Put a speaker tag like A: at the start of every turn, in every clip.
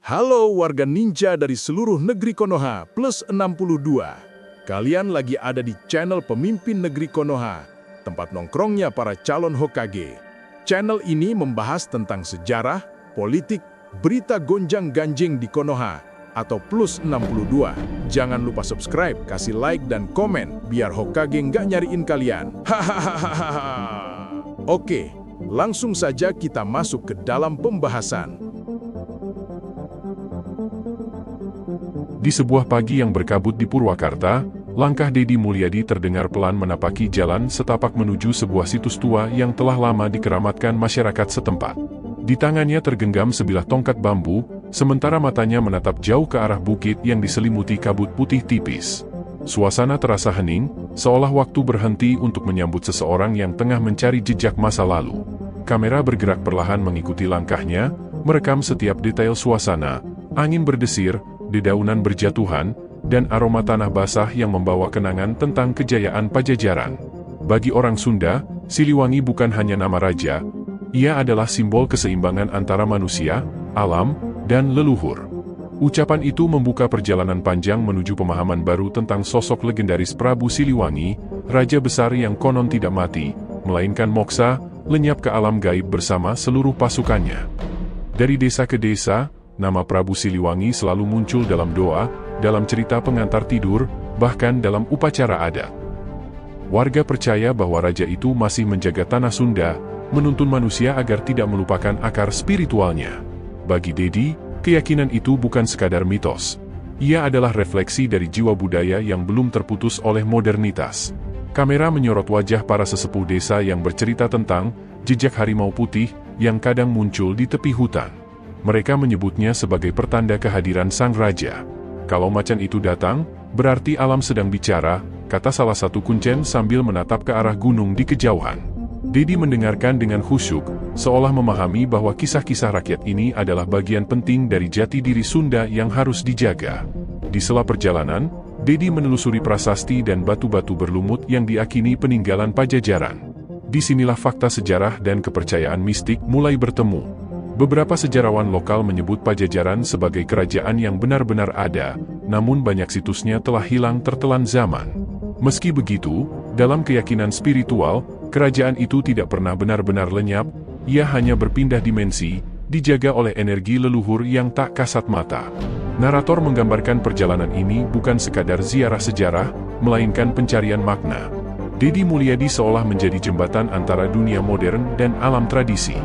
A: Halo warga ninja dari seluruh negeri Konoha plus 62. Kalian lagi ada di channel Pemimpin Negeri Konoha, tempat nongkrongnya para calon Hokage. Channel ini membahas tentang sejarah, politik, berita gonjang-ganjing di Konoha, atau plus 62. Jangan lupa subscribe, kasih like dan komen, biar Hokage nggak nyariin kalian. Hahaha. Oke, langsung saja kita masuk ke dalam pembahasan.
B: Di sebuah pagi yang berkabut di Purwakarta, langkah Dedi Mulyadi terdengar pelan menapaki jalan setapak menuju sebuah situs tua yang telah lama dikeramatkan masyarakat setempat. Di tangannya tergenggam sebilah tongkat bambu, sementara matanya menatap jauh ke arah bukit yang diselimuti kabut putih tipis. Suasana terasa hening, seolah waktu berhenti untuk menyambut seseorang yang tengah mencari jejak masa lalu. Kamera bergerak perlahan mengikuti langkahnya, merekam setiap detail suasana, angin berdesir, dedaunan berjatuhan, dan aroma tanah basah yang membawa kenangan tentang kejayaan Pajajaran. Bagi orang Sunda, Siliwangi bukan hanya nama raja, ia adalah simbol keseimbangan antara manusia, alam, dan leluhur. Ucapan itu membuka perjalanan panjang menuju pemahaman baru tentang sosok legendaris Prabu Siliwangi, raja besar yang konon tidak mati, melainkan moksa, lenyap ke alam gaib bersama seluruh pasukannya. Dari desa ke desa, nama Prabu Siliwangi selalu muncul dalam doa, dalam cerita pengantar tidur, bahkan dalam upacara adat. Warga percaya bahwa raja itu masih menjaga tanah Sunda, menuntun manusia agar tidak melupakan akar spiritualnya. Bagi Dedi, keyakinan itu bukan sekadar mitos. Ia adalah refleksi dari jiwa budaya yang belum terputus oleh modernitas. Kamera menyorot wajah para sesepuh desa yang bercerita tentang jejak harimau putih yang kadang muncul di tepi hutan. Mereka menyebutnya sebagai pertanda kehadiran sang raja. Kalau macan itu datang, berarti alam sedang bicara, kata salah satu kuncen sambil menatap ke arah gunung di kejauhan. Dedi mendengarkan dengan khusyuk, seolah memahami bahwa kisah-kisah rakyat ini adalah bagian penting dari jati diri Sunda yang harus dijaga. Di sela perjalanan, Dedi menelusuri prasasti dan batu-batu berlumut yang diakini peninggalan Pajajaran. Disinilah fakta sejarah dan kepercayaan mistik mulai bertemu. Beberapa sejarawan lokal menyebut Pajajaran sebagai kerajaan yang benar-benar ada, namun banyak situsnya telah hilang tertelan zaman. Meski begitu, dalam keyakinan spiritual, kerajaan itu tidak pernah benar-benar lenyap, ia hanya berpindah dimensi, dijaga oleh energi leluhur yang tak kasat mata. Narator menggambarkan perjalanan ini bukan sekadar ziarah sejarah, melainkan pencarian makna. Dedi Mulyadi seolah menjadi jembatan antara dunia modern dan alam tradisi.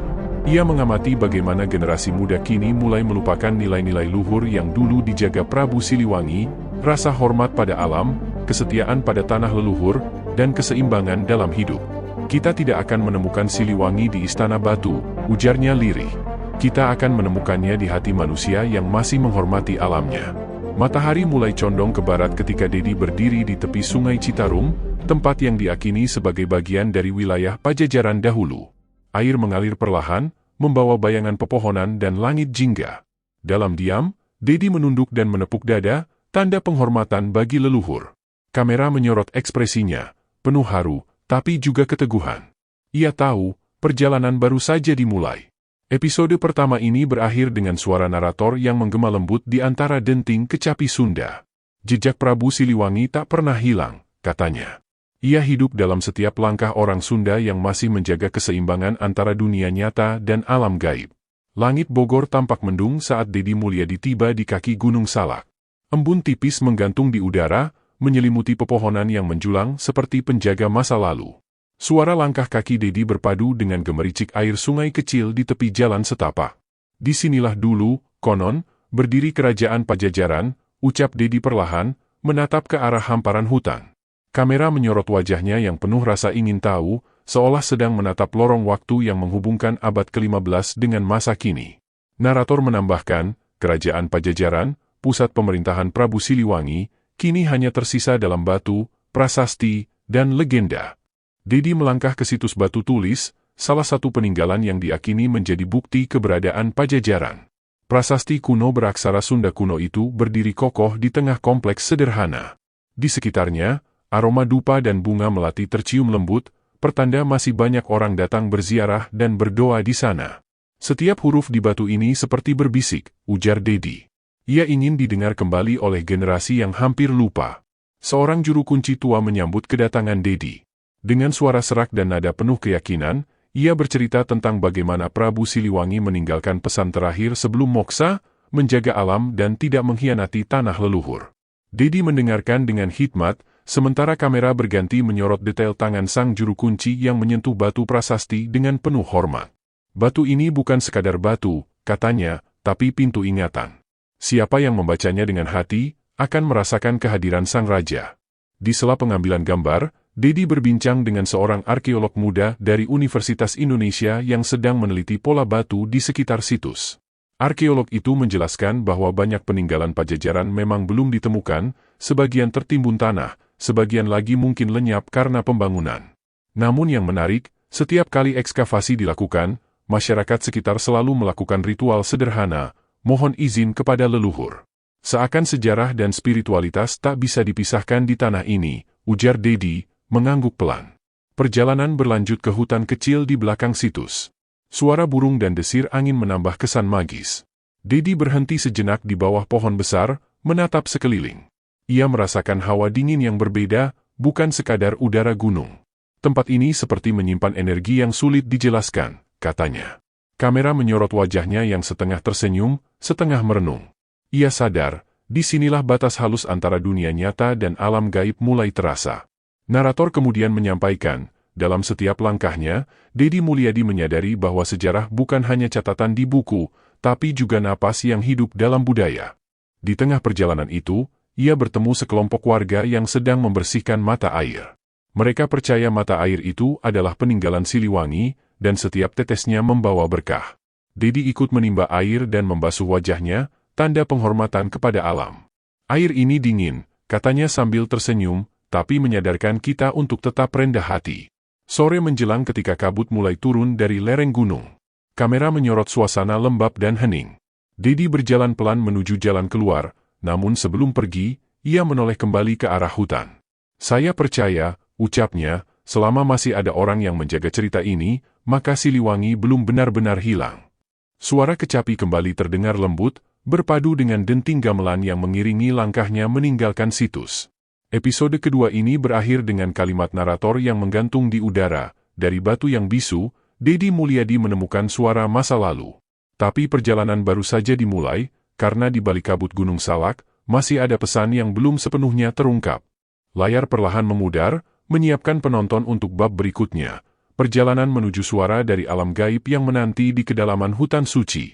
B: Ia mengamati bagaimana generasi muda kini mulai melupakan nilai-nilai luhur yang dulu dijaga Prabu Siliwangi, rasa hormat pada alam, kesetiaan pada tanah leluhur, dan keseimbangan dalam hidup. Kita tidak akan menemukan Siliwangi di Istana Batu, ujarnya lirih. Kita akan menemukannya di hati manusia yang masih menghormati alamnya. Matahari mulai condong ke barat ketika Dedi berdiri di tepi Sungai Citarum, tempat yang diakini sebagai bagian dari wilayah Pajajaran dahulu. Air mengalir perlahan, membawa bayangan pepohonan dan langit jingga. Dalam diam, Dedi menunduk dan menepuk dada, tanda penghormatan bagi leluhur. Kamera menyorot ekspresinya, penuh haru, tapi juga keteguhan. Ia tahu, perjalanan baru saja dimulai. Episode pertama ini berakhir dengan suara narator yang menggema lembut di antara denting kecapi Sunda. Jejak Prabu Siliwangi tak pernah hilang, katanya. Ia hidup dalam setiap langkah orang Sunda yang masih menjaga keseimbangan antara dunia nyata dan alam gaib. Langit Bogor tampak mendung saat Dedi Mulyadi tiba di kaki Gunung Salak. Embun tipis menggantung di udara, menyelimuti pepohonan yang menjulang seperti penjaga masa lalu. Suara langkah kaki Dedi berpadu dengan gemericik air sungai kecil di tepi jalan setapak. Disinilah dulu, konon, berdiri kerajaan Pajajaran, ucap Dedi perlahan, menatap ke arah hamparan hutan. Kamera menyorot wajahnya yang penuh rasa ingin tahu, seolah sedang menatap lorong waktu yang menghubungkan abad ke-15 dengan masa kini. Narator menambahkan, kerajaan Pajajaran, pusat pemerintahan Prabu Siliwangi, kini hanya tersisa dalam batu, prasasti, dan legenda. Dedi melangkah ke situs batu tulis, salah satu peninggalan yang diakini menjadi bukti keberadaan Pajajaran. Prasasti kuno beraksara Sunda kuno itu berdiri kokoh di tengah kompleks sederhana. Di sekitarnya, aroma dupa dan bunga melati tercium lembut, pertanda masih banyak orang datang berziarah dan berdoa di sana. Setiap huruf di batu ini seperti berbisik, ujar Dedi. Ia ingin didengar kembali oleh generasi yang hampir lupa. Seorang juru kunci tua menyambut kedatangan Dedi. Dengan suara serak dan nada penuh keyakinan, ia bercerita tentang bagaimana Prabu Siliwangi meninggalkan pesan terakhir sebelum moksa, menjaga alam dan tidak mengkhianati tanah leluhur. Dedi mendengarkan dengan hikmat, sementara kamera berganti menyorot detail tangan sang juru kunci yang menyentuh batu prasasti dengan penuh hormat. Batu ini bukan sekadar batu, katanya, tapi pintu ingatan. Siapa yang membacanya dengan hati, akan merasakan kehadiran sang raja. Di sela pengambilan gambar, Dedi berbincang dengan seorang arkeolog muda dari Universitas Indonesia yang sedang meneliti pola batu di sekitar situs. Arkeolog itu menjelaskan bahwa banyak peninggalan Pajajaran memang belum ditemukan, sebagian tertimbun tanah, sebagian lagi mungkin lenyap karena pembangunan. Namun yang menarik, setiap kali ekskavasi dilakukan, masyarakat sekitar selalu melakukan ritual sederhana, mohon izin kepada leluhur. Seakan sejarah dan spiritualitas tak bisa dipisahkan di tanah ini, ujar Dedi, mengangguk pelan. Perjalanan berlanjut ke hutan kecil di belakang situs. Suara burung dan desir angin menambah kesan magis. Dedi berhenti sejenak di bawah pohon besar, menatap sekeliling. Ia merasakan hawa dingin yang berbeda, bukan sekadar udara gunung. Tempat ini seperti menyimpan energi yang sulit dijelaskan, katanya. Kamera menyorot wajahnya yang setengah tersenyum, setengah merenung. Ia sadar, disinilah batas halus antara dunia nyata dan alam gaib mulai terasa. Narator kemudian menyampaikan, dalam setiap langkahnya, Dedi Mulyadi menyadari bahwa sejarah bukan hanya catatan di buku, tapi juga napas yang hidup dalam budaya. Di tengah perjalanan itu, ia bertemu sekelompok warga yang sedang membersihkan mata air. Mereka percaya mata air itu adalah peninggalan Siliwangi, dan setiap tetesnya membawa berkah. Dedi ikut menimba air dan membasuh wajahnya, tanda penghormatan kepada alam. Air ini dingin, katanya sambil tersenyum, tapi menyadarkan kita untuk tetap rendah hati. Sore menjelang ketika kabut mulai turun dari lereng gunung. Kamera menyorot suasana lembab dan hening. Dedi berjalan pelan menuju jalan keluar, namun sebelum pergi, ia menoleh kembali ke arah hutan. Saya percaya, ucapnya, selama masih ada orang yang menjaga cerita ini, maka Siliwangi belum benar-benar hilang. Suara kecapi kembali terdengar lembut, berpadu dengan denting gamelan yang mengiringi langkahnya meninggalkan situs. Episode kedua ini berakhir dengan kalimat narator yang menggantung di udara. Dari batu yang bisu, Dedi Mulyadi menemukan suara masa lalu. Tapi perjalanan baru saja dimulai, karena di balik kabut Gunung Salak, masih ada pesan yang belum sepenuhnya terungkap. Layar perlahan memudar, menyiapkan penonton untuk bab berikutnya. Perjalanan menuju suara dari alam gaib yang menanti di kedalaman hutan suci.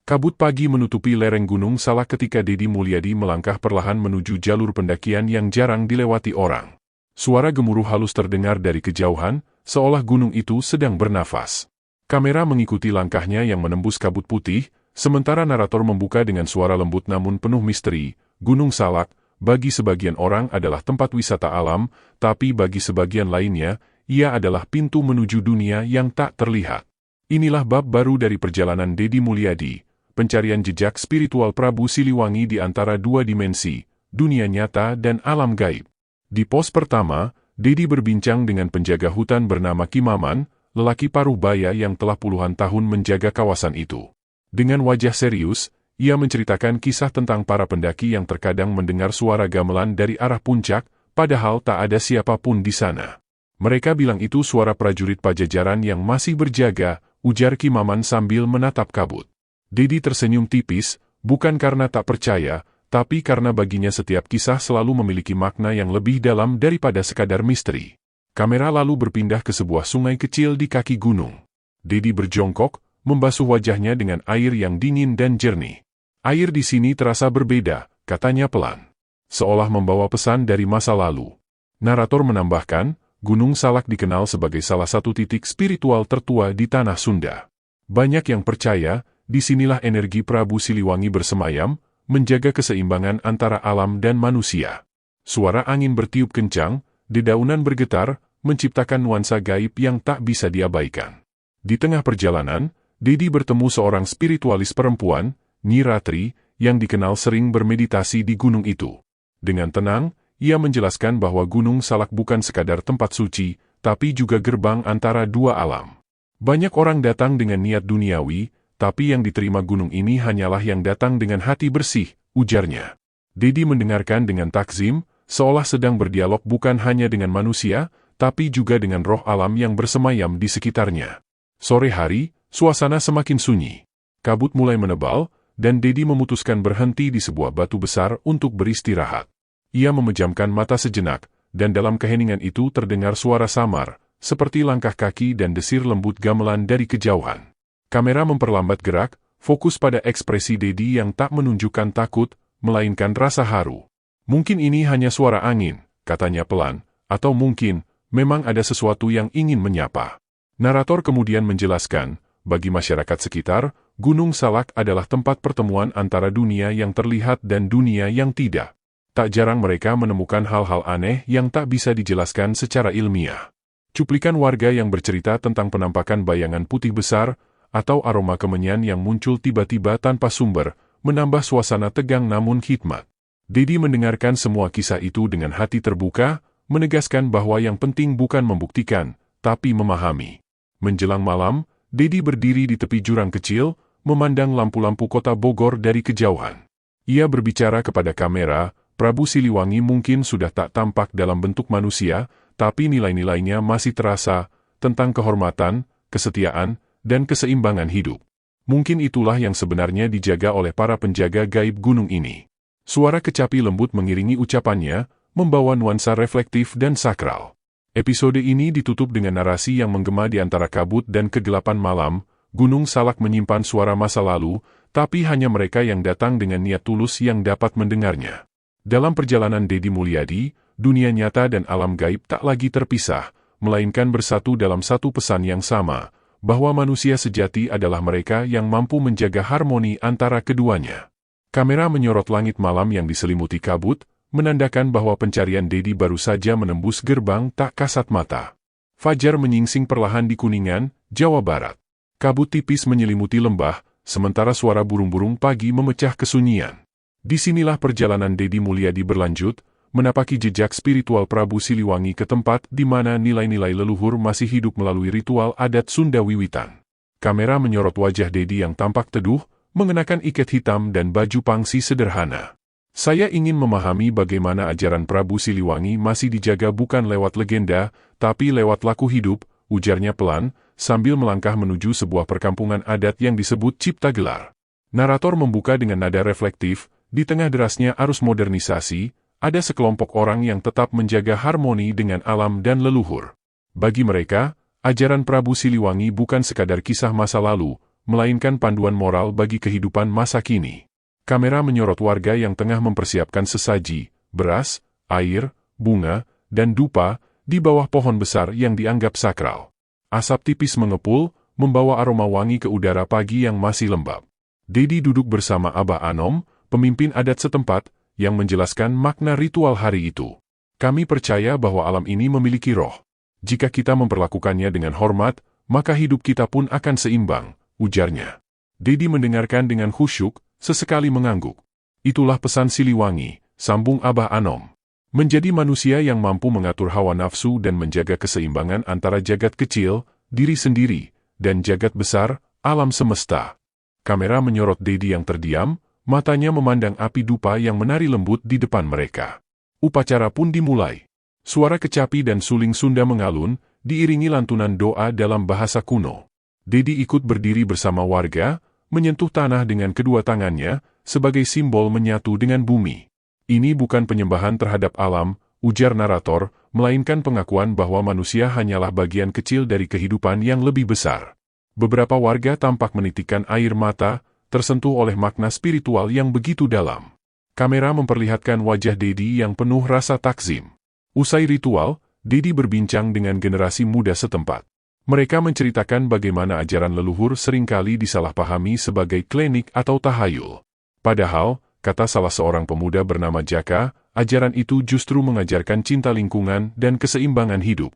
B: Kabut pagi menutupi lereng Gunung Salak ketika Dedi Mulyadi melangkah perlahan menuju jalur pendakian yang jarang dilewati orang. Suara gemuruh halus terdengar dari kejauhan, seolah gunung itu sedang bernafas. Kamera mengikuti langkahnya yang menembus kabut putih, sementara narator membuka dengan suara lembut namun penuh misteri. Gunung Salak, bagi sebagian orang adalah tempat wisata alam, tapi bagi sebagian lainnya, ia adalah pintu menuju dunia yang tak terlihat. Inilah bab baru dari perjalanan Dedi Mulyadi. Pencarian jejak spiritual Prabu Siliwangi di antara dua dimensi, dunia nyata dan alam gaib. Di pos pertama, Dedi berbincang dengan penjaga hutan bernama Kimaman, lelaki paruh baya yang telah puluhan tahun menjaga kawasan itu. Dengan wajah serius, ia menceritakan kisah tentang para pendaki yang terkadang mendengar suara gamelan dari arah puncak, padahal tak ada siapapun di sana. Mereka bilang itu suara prajurit Pajajaran yang masih berjaga, ujar Kimaman sambil menatap kabut. Dedi tersenyum tipis, bukan karena tak percaya, tapi karena baginya setiap kisah selalu memiliki makna yang lebih dalam daripada sekadar misteri. Kamera lalu berpindah ke sebuah sungai kecil di kaki gunung. Dedi berjongkok, membasuh wajahnya dengan air yang dingin dan jernih. Air di sini terasa berbeda, katanya pelan. Seolah membawa pesan dari masa lalu. Narator menambahkan, Gunung Salak dikenal sebagai salah satu titik spiritual tertua di tanah Sunda. Banyak yang percaya, disinilah energi Prabu Siliwangi bersemayam, menjaga keseimbangan antara alam dan manusia. Suara angin bertiup kencang, dedaunan bergetar, menciptakan nuansa gaib yang tak bisa diabaikan. Di tengah perjalanan, Dedi bertemu seorang spiritualis perempuan, Nyi Ratri, yang dikenal sering bermeditasi di gunung itu. Dengan tenang, ia menjelaskan bahwa Gunung Salak bukan sekadar tempat suci, tapi juga gerbang antara dua alam. Banyak orang datang dengan niat duniawi, tapi yang diterima gunung ini hanyalah yang datang dengan hati bersih, ujarnya. Dedi mendengarkan dengan takzim, seolah sedang berdialog bukan hanya dengan manusia, tapi juga dengan roh alam yang bersemayam di sekitarnya. Sore hari, suasana semakin sunyi. Kabut mulai menebal, dan Dedi memutuskan berhenti di sebuah batu besar untuk beristirahat. Ia memejamkan mata sejenak, dan dalam keheningan itu terdengar suara samar, seperti langkah kaki dan desir lembut gamelan dari kejauhan. Kamera memperlambat gerak, fokus pada ekspresi Dedi yang tak menunjukkan takut, melainkan rasa haru. Mungkin ini hanya suara angin, katanya pelan, atau mungkin memang ada sesuatu yang ingin menyapa. Narator kemudian menjelaskan, bagi masyarakat sekitar, Gunung Salak adalah tempat pertemuan antara dunia yang terlihat dan dunia yang tidak. Tak jarang mereka menemukan hal-hal aneh yang tak bisa dijelaskan secara ilmiah. Cuplikan warga yang bercerita tentang penampakan bayangan putih besar, atau aroma kemenyan yang muncul tiba-tiba tanpa sumber, menambah suasana tegang namun hikmat. Dedi mendengarkan semua kisah itu dengan hati terbuka, menegaskan bahwa yang penting bukan membuktikan, tapi memahami. Menjelang malam, Dedi berdiri di tepi jurang kecil, memandang lampu-lampu kota Bogor dari kejauhan. Ia berbicara kepada kamera, Prabu Siliwangi mungkin sudah tak tampak dalam bentuk manusia, tapi nilai-nilainya masih terasa, tentang kehormatan, kesetiaan, dan keseimbangan hidup. Mungkin itulah yang sebenarnya dijaga oleh para penjaga gaib gunung ini. Suara kecapi lembut mengiringi ucapannya, membawa nuansa reflektif dan sakral. Episode ini ditutup dengan narasi yang menggema di antara kabut dan kegelapan malam. Gunung Salak menyimpan suara masa lalu, tapi hanya mereka yang datang dengan niat tulus yang dapat mendengarnya. Dalam perjalanan Dedi Mulyadi, dunia nyata dan alam gaib tak lagi terpisah, melainkan bersatu dalam satu pesan yang sama, bahwa manusia sejati adalah mereka yang mampu menjaga harmoni antara keduanya. Kamera menyorot langit malam yang diselimuti kabut, menandakan bahwa pencarian Dedi baru saja menembus gerbang tak kasat mata. Fajar menyingsing perlahan di Kuningan, Jawa Barat. Kabut tipis menyelimuti lembah, sementara suara burung-burung pagi memecah kesunyian. Disinilah perjalanan Dedi Mulyadi berlanjut, menapaki jejak spiritual Prabu Siliwangi ke tempat di mana nilai-nilai leluhur masih hidup melalui ritual adat Sunda Wiwitan. Kamera menyorot wajah Dedi yang tampak teduh, mengenakan iket hitam dan baju pangsi sederhana. Saya ingin memahami bagaimana ajaran Prabu Siliwangi masih dijaga bukan lewat legenda, tapi lewat laku hidup, ujarnya pelan, sambil melangkah menuju sebuah perkampungan adat yang disebut Cipta Gelar. Narator membuka dengan nada reflektif, di tengah derasnya arus modernisasi, ada sekelompok orang yang tetap menjaga harmoni dengan alam dan leluhur. Bagi mereka, ajaran Prabu Siliwangi bukan sekadar kisah masa lalu, melainkan panduan moral bagi kehidupan masa kini. Kamera menyorot warga yang tengah mempersiapkan sesaji, beras, air, bunga, dan dupa, di bawah pohon besar yang dianggap sakral. Asap tipis mengepul, membawa aroma wangi ke udara pagi yang masih lembab. Dedi duduk bersama Abah Anom, pemimpin adat setempat, yang menjelaskan makna ritual hari itu. Kami percaya bahwa alam ini memiliki roh. Jika kita memperlakukannya dengan hormat, maka hidup kita pun akan seimbang, ujarnya. Dedi mendengarkan dengan khusyuk, sesekali mengangguk. Itulah pesan Siliwangi, sambung Abah Anom. Menjadi manusia yang mampu mengatur hawa nafsu dan menjaga keseimbangan antara jagat kecil, diri sendiri, dan jagat besar, alam semesta. Kamera menyorot Dedi yang terdiam, matanya memandang api dupa yang menari lembut di depan mereka. Upacara pun dimulai. Suara kecapi dan suling Sunda mengalun, diiringi lantunan doa dalam bahasa kuno. Dedi ikut berdiri bersama warga, menyentuh tanah dengan kedua tangannya, sebagai simbol menyatu dengan bumi. Ini bukan penyembahan terhadap alam, ujar narator, melainkan pengakuan bahwa manusia hanyalah bagian kecil dari kehidupan yang lebih besar. Beberapa warga tampak menitikkan air mata, tersentuh oleh makna spiritual yang begitu dalam. Kamera memperlihatkan wajah Dedi yang penuh rasa takzim. Usai ritual, Dedi berbincang dengan generasi muda setempat. Mereka menceritakan bagaimana ajaran leluhur seringkali disalahpahami sebagai klinik atau tahayul. Padahal, kata salah seorang pemuda bernama Jaka, ajaran itu justru mengajarkan cinta lingkungan dan keseimbangan hidup.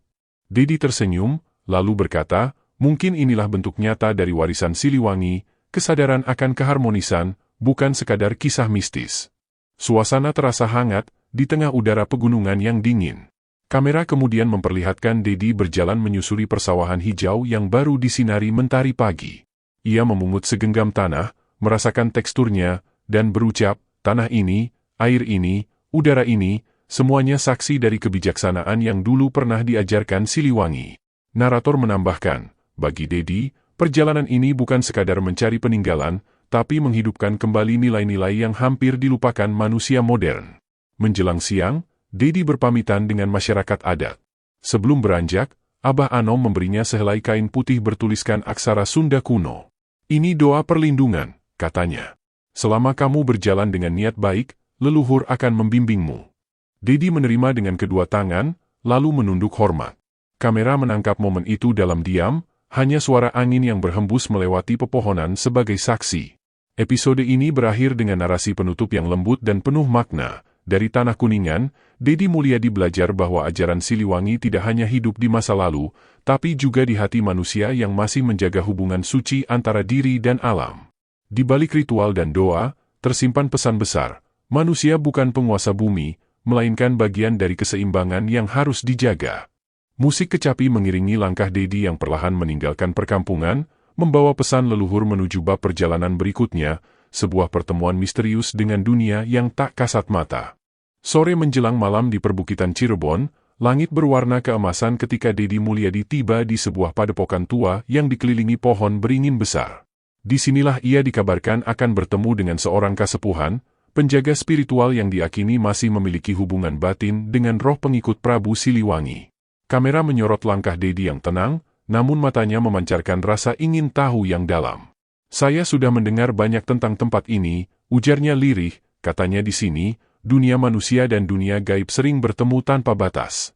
B: Dedi tersenyum, lalu berkata, mungkin inilah bentuk nyata dari warisan Siliwangi, kesadaran akan keharmonisan, bukan sekadar kisah mistis. Suasana terasa hangat, di tengah udara pegunungan yang dingin. Kamera kemudian memperlihatkan Dedi berjalan menyusuri persawahan hijau yang baru disinari mentari pagi. Ia memungut segenggam tanah, merasakan teksturnya, dan berucap, tanah ini, air ini, udara ini, semuanya saksi dari kebijaksanaan yang dulu pernah diajarkan Siliwangi. Narator menambahkan, bagi Dedi, perjalanan ini bukan sekadar mencari peninggalan, tapi menghidupkan kembali nilai-nilai yang hampir dilupakan manusia modern. Menjelang siang, Dedi berpamitan dengan masyarakat adat. Sebelum beranjak, Abah Anom memberinya sehelai kain putih bertuliskan aksara Sunda kuno. Ini doa perlindungan, katanya. Selama kamu berjalan dengan niat baik, leluhur akan membimbingmu. Dedi menerima dengan kedua tangan, lalu menunduk hormat. Kamera menangkap momen itu dalam diam, hanya suara angin yang berhembus melewati pepohonan sebagai saksi. Episode ini berakhir dengan narasi penutup yang lembut dan penuh makna. Dari Tanah Kuningan, Dedi Mulyadi belajar bahwa ajaran Siliwangi tidak hanya hidup di masa lalu, tapi juga di hati manusia yang masih menjaga hubungan suci antara diri dan alam. Di balik ritual dan doa, tersimpan pesan besar, manusia bukan penguasa bumi, melainkan bagian dari keseimbangan yang harus dijaga. Musik kecapi mengiringi langkah Dedi yang perlahan meninggalkan perkampungan, membawa pesan leluhur menuju bab perjalanan berikutnya, sebuah pertemuan misterius dengan dunia yang tak kasat mata. Sore menjelang malam di perbukitan Cirebon, langit berwarna keemasan ketika Dedi Mulyadi tiba di sebuah padepokan tua yang dikelilingi pohon beringin besar. Disinilah ia dikabarkan akan bertemu dengan seorang kasepuhan, penjaga spiritual yang diakini masih memiliki hubungan batin dengan roh pengikut Prabu Siliwangi. Kamera menyorot langkah Dedi yang tenang, namun matanya memancarkan rasa ingin tahu yang dalam. Saya sudah mendengar banyak tentang tempat ini, ujarnya lirih, katanya di sini, dunia manusia dan dunia gaib sering bertemu tanpa batas.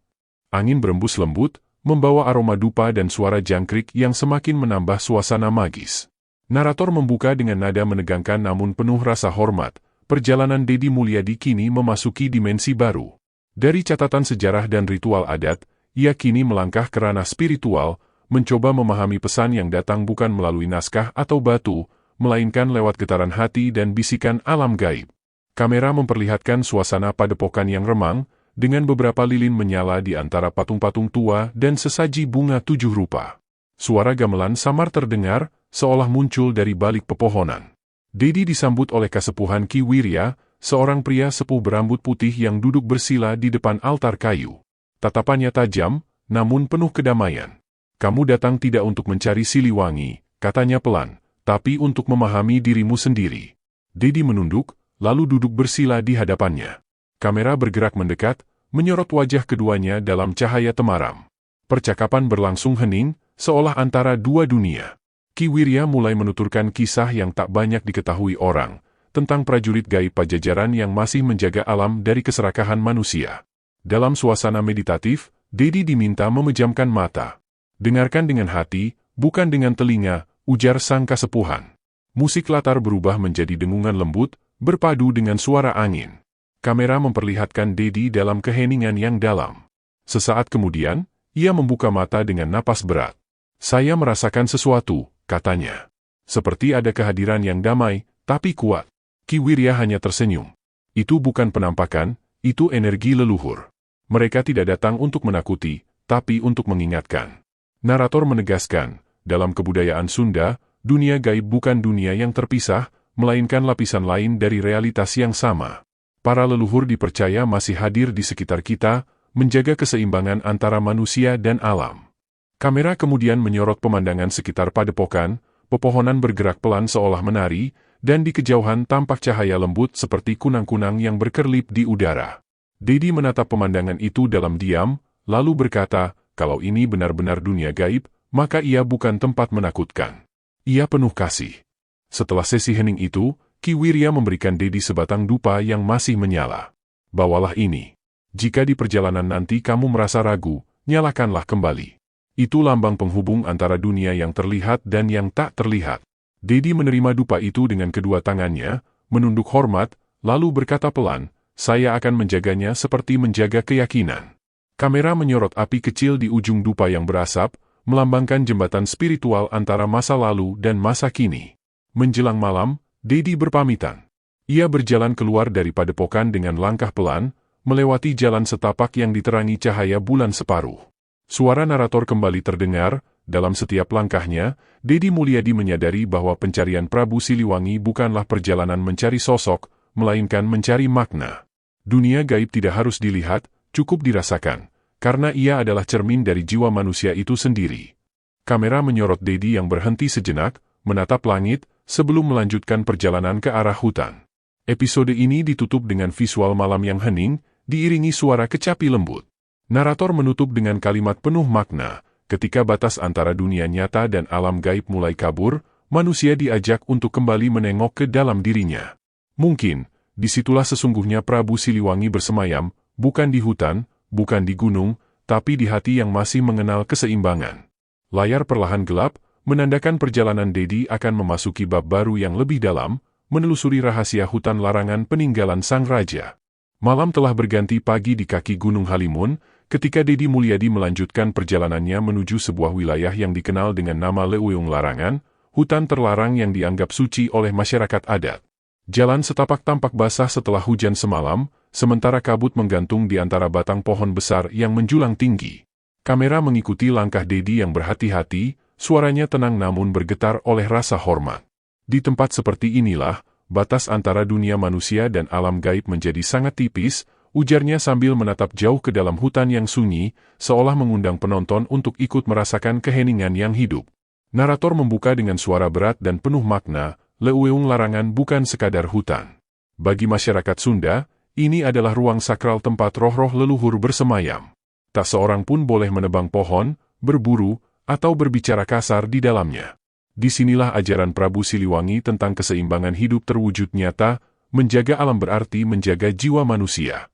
B: Angin berembus lembut, membawa aroma dupa dan suara jangkrik yang semakin menambah suasana magis. Narator membuka dengan nada menegangkan namun penuh rasa hormat, perjalanan Dedi Mulyadi kini memasuki dimensi baru. Dari catatan sejarah dan ritual adat, ia kini melangkah ke ranah spiritual, mencoba memahami pesan yang datang bukan melalui naskah atau batu, melainkan lewat getaran hati dan bisikan alam gaib. Kamera memperlihatkan suasana padepokan yang remang, dengan beberapa lilin menyala di antara patung-patung tua dan sesaji bunga 7 rupa. Suara gamelan samar terdengar, seolah muncul dari balik pepohonan. Dedi disambut oleh kasepuhan Ki Wirya, seorang pria sepuh berambut putih yang duduk bersila di depan altar kayu. Tatapannya tajam, namun penuh kedamaian. Kamu datang tidak untuk mencari Siliwangi, katanya pelan, tapi untuk memahami dirimu sendiri. Dedi menunduk, lalu duduk bersila di hadapannya. Kamera bergerak mendekat, menyorot wajah keduanya dalam cahaya temaram. Percakapan berlangsung hening, seolah antara dua dunia. Ki Wirya mulai menuturkan kisah yang tak banyak diketahui orang, tentang prajurit gaib Pajajaran yang masih menjaga alam dari keserakahan manusia. Dalam suasana meditatif, Dedi diminta memejamkan mata. Dengarkan dengan hati, bukan dengan telinga, ujar sang kasepuhan. Musik latar berubah menjadi dengungan lembut, berpadu dengan suara angin. Kamera memperlihatkan Dedi dalam keheningan yang dalam. Sesaat kemudian, ia membuka mata dengan napas berat. Saya merasakan sesuatu, katanya. Seperti ada kehadiran yang damai, tapi kuat. Ki Wirya hanya tersenyum. Itu bukan penampakan, itu energi leluhur. Mereka tidak datang untuk menakuti, tapi untuk mengingatkan. Narator menegaskan, dalam kebudayaan Sunda, dunia gaib bukan dunia yang terpisah, melainkan lapisan lain dari realitas yang sama. Para leluhur dipercaya masih hadir di sekitar kita, menjaga keseimbangan antara manusia dan alam. Kamera kemudian menyorot pemandangan sekitar padepokan, pepohonan bergerak pelan seolah menari, dan di kejauhan tampak cahaya lembut seperti kunang-kunang yang berkerlip di udara. Dedi menatap pemandangan itu dalam diam, lalu berkata, kalau ini benar-benar dunia gaib, maka ia bukan tempat menakutkan. Ia penuh kasih. Setelah sesi hening itu, Ki Wirya memberikan Dedi sebatang dupa yang masih menyala. Bawalah ini. Jika di perjalanan nanti kamu merasa ragu, nyalakanlah kembali. Itu lambang penghubung antara dunia yang terlihat dan yang tak terlihat. Dedi menerima dupa itu dengan kedua tangannya, menunduk hormat, lalu berkata pelan, saya akan menjaganya seperti menjaga keyakinan. Kamera menyorot api kecil di ujung dupa yang berasap, melambangkan jembatan spiritual antara masa lalu dan masa kini. Menjelang malam, Dedi berpamitan. Ia berjalan keluar dari padepokan dengan langkah pelan, melewati jalan setapak yang diterangi cahaya bulan separuh. Suara narator kembali terdengar, Dalam setiap langkahnya, Dedi Mulyadi menyadari bahwa pencarian Prabu Siliwangi bukanlah perjalanan mencari sosok, melainkan mencari makna. Dunia gaib tidak harus dilihat, cukup dirasakan, karena ia adalah cermin dari jiwa manusia itu sendiri. Kamera menyorot Dedi yang berhenti sejenak, menatap langit, sebelum melanjutkan perjalanan ke arah hutan. Episode ini ditutup dengan visual malam yang hening, diiringi suara kecapi lembut. Narator menutup dengan kalimat penuh makna. Ketika batas antara dunia nyata dan alam gaib mulai kabur, manusia diajak untuk kembali menengok ke dalam dirinya. Mungkin, disitulah sesungguhnya Prabu Siliwangi bersemayam, bukan di hutan, bukan di gunung, tapi di hati yang masih mengenal keseimbangan. Layar perlahan gelap, menandakan perjalanan Dedi akan memasuki bab baru yang lebih dalam, menelusuri rahasia hutan larangan peninggalan sang raja. Malam telah berganti pagi di kaki Gunung Halimun, ketika Dedi Mulyadi melanjutkan perjalanannya menuju sebuah wilayah yang dikenal dengan nama Leuweung Larangan, hutan terlarang yang dianggap suci oleh masyarakat adat. Jalan setapak tampak basah setelah hujan semalam, sementara kabut menggantung di antara batang pohon besar yang menjulang tinggi. Kamera mengikuti langkah Dedi yang berhati-hati, suaranya tenang namun bergetar oleh rasa hormat. Di tempat seperti inilah, batas antara dunia manusia dan alam gaib menjadi sangat tipis, ujarnya sambil menatap jauh ke dalam hutan yang sunyi, seolah mengundang penonton untuk ikut merasakan keheningan yang hidup. Narator membuka dengan suara berat dan penuh makna, Leuweung Larangan bukan sekadar hutan. Bagi masyarakat Sunda, ini adalah ruang sakral tempat roh-roh leluhur bersemayam. Tak seorang pun boleh menebang pohon, berburu, atau berbicara kasar di dalamnya. Disinilah ajaran Prabu Siliwangi tentang keseimbangan hidup terwujud nyata, menjaga alam berarti menjaga jiwa manusia.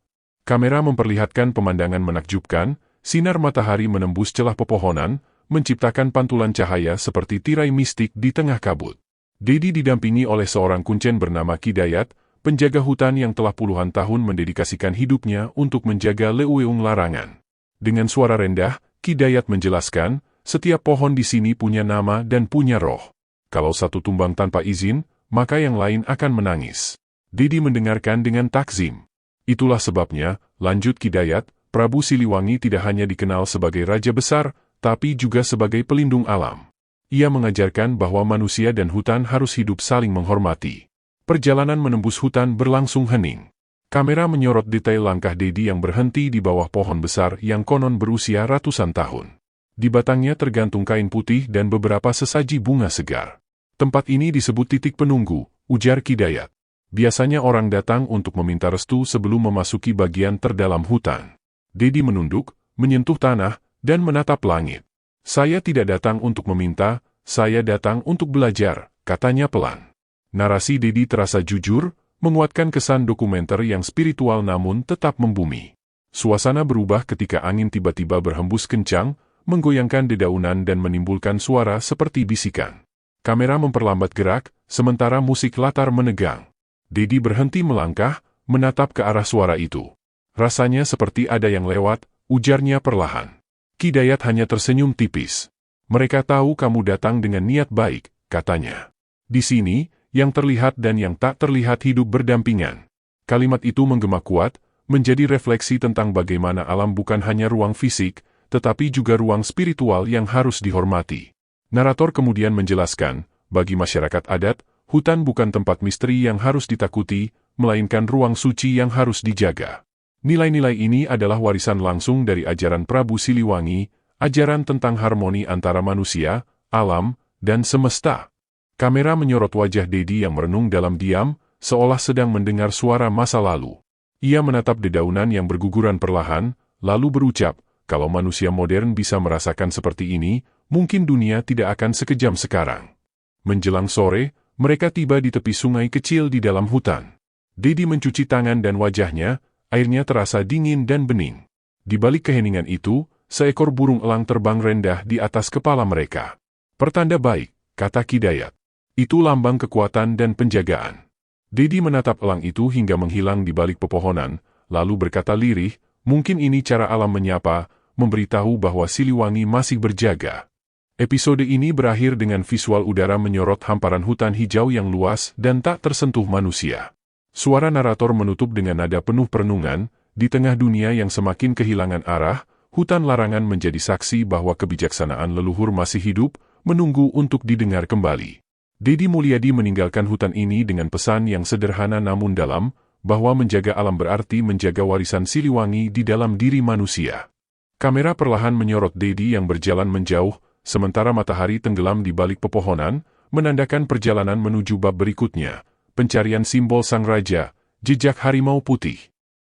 B: Kamera memperlihatkan pemandangan menakjubkan, sinar matahari menembus celah pepohonan, menciptakan pantulan cahaya seperti tirai mistik di tengah kabut. Dedi didampingi oleh seorang kuncen bernama Kidayat, penjaga hutan yang telah puluhan tahun mendedikasikan hidupnya untuk menjaga Leuweung Larangan. Dengan suara rendah, Kidayat menjelaskan, setiap pohon di sini punya nama dan punya roh. Kalau satu tumbang tanpa izin, maka yang lain akan menangis. Dedi mendengarkan dengan takzim. Itulah sebabnya, lanjut Kidayat, Prabu Siliwangi tidak hanya dikenal sebagai raja besar, tapi juga sebagai pelindung alam. Ia mengajarkan bahwa manusia dan hutan harus hidup saling menghormati. Perjalanan menembus hutan berlangsung hening. Kamera menyorot detail langkah Dedi yang berhenti di bawah pohon besar yang konon berusia ratusan tahun. Di batangnya tergantung kain putih dan beberapa sesaji bunga segar. Tempat ini disebut titik penunggu, ujar Kidayat. Biasanya orang datang untuk meminta restu sebelum memasuki bagian terdalam hutan. Dedi menunduk, menyentuh tanah, dan menatap langit. Saya tidak datang untuk meminta, saya datang untuk belajar, katanya pelan. Narasi Dedi terasa jujur, menguatkan kesan dokumenter yang spiritual namun tetap membumi. Suasana berubah ketika angin tiba-tiba berhembus kencang, menggoyangkan dedaunan dan menimbulkan suara seperti bisikan. Kamera memperlambat gerak, sementara musik latar menegang. Dedi berhenti melangkah, menatap ke arah suara itu. Rasanya seperti ada yang lewat, ujarnya perlahan. Kidayat hanya tersenyum tipis. Mereka tahu kamu datang dengan niat baik, katanya. Di sini, yang terlihat dan yang tak terlihat hidup berdampingan. Kalimat itu menggema kuat, menjadi refleksi tentang bagaimana alam bukan hanya ruang fisik, tetapi juga ruang spiritual yang harus dihormati. Narator kemudian menjelaskan, bagi masyarakat adat, hutan bukan tempat misteri yang harus ditakuti, melainkan ruang suci yang harus dijaga. Nilai-nilai ini adalah warisan langsung dari ajaran Prabu Siliwangi, ajaran tentang harmoni antara manusia, alam, dan semesta. Kamera menyorot wajah Dedi yang merenung dalam diam, seolah sedang mendengar suara masa lalu. Ia menatap dedaunan yang berguguran perlahan, lalu berucap, kalau manusia modern bisa merasakan seperti ini, mungkin dunia tidak akan sekejam sekarang. Menjelang sore, mereka tiba di tepi sungai kecil di dalam hutan. Dedi mencuci tangan dan wajahnya, airnya terasa dingin dan bening. Di balik keheningan itu, seekor burung elang terbang rendah di atas kepala mereka. Pertanda baik, kata Kidayat. Itu lambang kekuatan dan penjagaan. Dedi menatap elang itu hingga menghilang di balik pepohonan, lalu berkata lirih, mungkin ini cara alam menyapa, memberitahu bahwa Siliwangi masih berjaga. Episode ini berakhir dengan visual udara menyorot hamparan hutan hijau yang luas dan tak tersentuh manusia. Suara narator menutup dengan nada penuh perenungan, di tengah dunia yang semakin kehilangan arah, hutan larangan menjadi saksi bahwa kebijaksanaan leluhur masih hidup, menunggu untuk didengar kembali. Dedi Mulyadi meninggalkan hutan ini dengan pesan yang sederhana namun dalam, bahwa menjaga alam berarti menjaga warisan Siliwangi di dalam diri manusia. Kamera perlahan menyorot Dedi yang berjalan menjauh, sementara matahari tenggelam di balik pepohonan, menandakan perjalanan menuju bab berikutnya, pencarian simbol sang raja, jejak harimau putih.